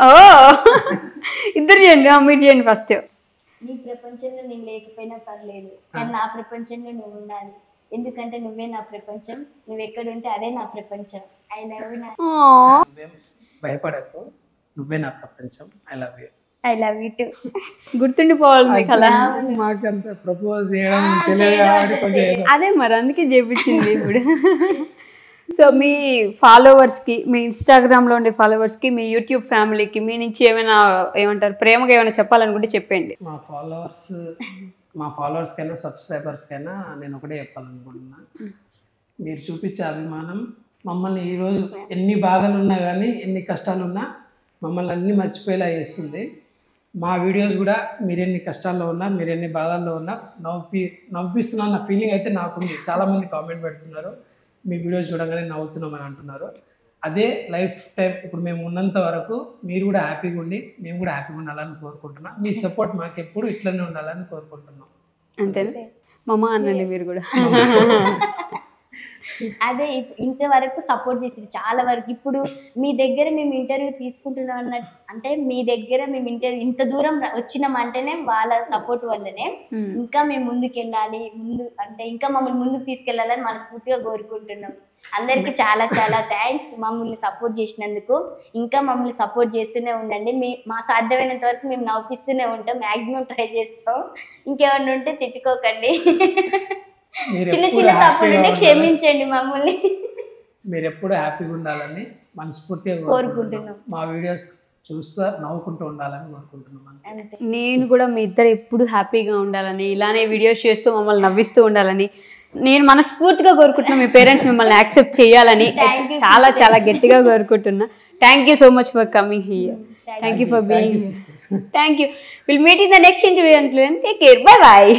ఓ ఇద్దరు చేయండి మీరు చేయండి ఫస్ట్ నీ ప్రపంచంలో నేను లేకపోయినా పర్లేదు కానీ నా ప్రపంచంలో నువ్వు ఉండాలి ఎందుకంటే నువ్వే నా ప్రపంచం నువ్వు ఎక్కడ ఉంటే అదే నా ప్రపంచం ఐ లవ్ యూ భయపడకు నువ్వే నా ప్రపంచం I love you I love you too గుర్తుండిపోవాలి మీకు అలా మాకంత ప్రపోజ్ చేయడం తెలియదు అదే మరి అందుకే చేపించింది ఇప్పుడు సో మీ ఫాలోవర్స్కి మీ ఇన్స్టాగ్రామ్లో ఉండే ఫాలోవర్స్కి మీ యూట్యూబ్ ఫ్యామిలీకి మీ నుంచి ఏమంటారు ప్రేమగా ఏమైనా చెప్పాలనుకుంటే చెప్పండి మా ఫాలోవర్స్ కైనా సబ్స్క్రైబర్స్ కైనా నేను ఒకటే చెప్పాలనుకుంటున్నా మీరు చూపించే అభిమానం మమ్మల్ని ఈరోజు ఎన్ని బాధలు ఉన్నా కానీ ఎన్ని కష్టాలు ఉన్నా మమ్మల్ని అన్నీ మర్చిపోయేలా చేస్తుంది మా వీడియోస్ కూడా మీరు ఎన్ని కష్టాల్లో ఉన్నా మీరు ఎన్ని బాధల్లో ఉన్నా నవ్విస్తున్నా నా ఫీలింగ్ అయితే నాకుంది చాలామంది కామెంట్ పెడుతున్నారు మీ వీడియోస్ చూడగానే నవ్వుతున్నామని అంటున్నారు అదే లైఫ్ టైం ఇప్పుడు మేము ఉన్నంత వరకు మీరు కూడా హ్యాపీగా ఉండి మేము కూడా హ్యాపీగా ఉండాలని కోరుకుంటున్నాం మీ సపోర్ట్ మాకు ఎప్పుడు ఇట్లనే ఉండాలని కోరుకుంటున్నాం అంతే మమ్మ అనండి మీరు కూడా అదే ఇంతవరకు సపోర్ట్ చేసింది చాలా వరకు ఇప్పుడు మీ దగ్గర మేము ఇంటర్వ్యూ తీసుకుంటున్నాం అన్నట్టు అంటే మీ దగ్గర మేము ఇంటర్వ్యూ ఇంత దూరం వచ్చినామంటేనే వాళ్ళ సపోర్ట్ వల్లనే ఇంకా మేము ముందుకు వెళ్ళాలి అంటే ఇంకా మమ్మల్ని ముందుకు తీసుకెళ్లాలని మనస్ఫూర్తిగా కోరుకుంటున్నాం అందరికి చాలా చాలా థ్యాంక్స్ మమ్మల్ని సపోర్ట్ చేసినందుకు ఇంకా మమ్మల్ని సపోర్ట్ చేస్తూనే ఉండండి మా సాధ్యమైనంత వరకు మేము నవ్విస్తూనే ఉంటాం మాక్సిమం ట్రై చేస్తాం ఇంకేమన్నా ఉంటే తిట్టుకోకండి చిన్న చిన్న తప్పులు ఉంటే క్షమించండి మమ్మల్ని మీరు ఎప్పుడు హ్యాపీగా ఉండాలని మనస్ఫూర్తిగా కోరుకుంటున్నాం మా వీడియోస్ చూస్తా నవ్వుకుంటూ ఉండాలని కోరుకుంటున్నాం నేను కూడా మీ ఇద్దరు ఎప్పుడు హ్యాపీగా ఉండాలని ఇలానే వీడియోస్ చేస్తూ మమ్మల్ని నవ్విస్తూ ఉండాలని నేను మనస్ఫూర్తిగా కోరుకుంటున్నా మీ పేరెంట్స్ మిమ్మల్ని యాక్సెప్ట్ చేయాలని చాలా చాలా గట్టిగా కోరుకుంటున్నా thank you so much for coming here Thank you for being here. Thank you. We'll meet in the next interview. Until then, take care. Bye bye.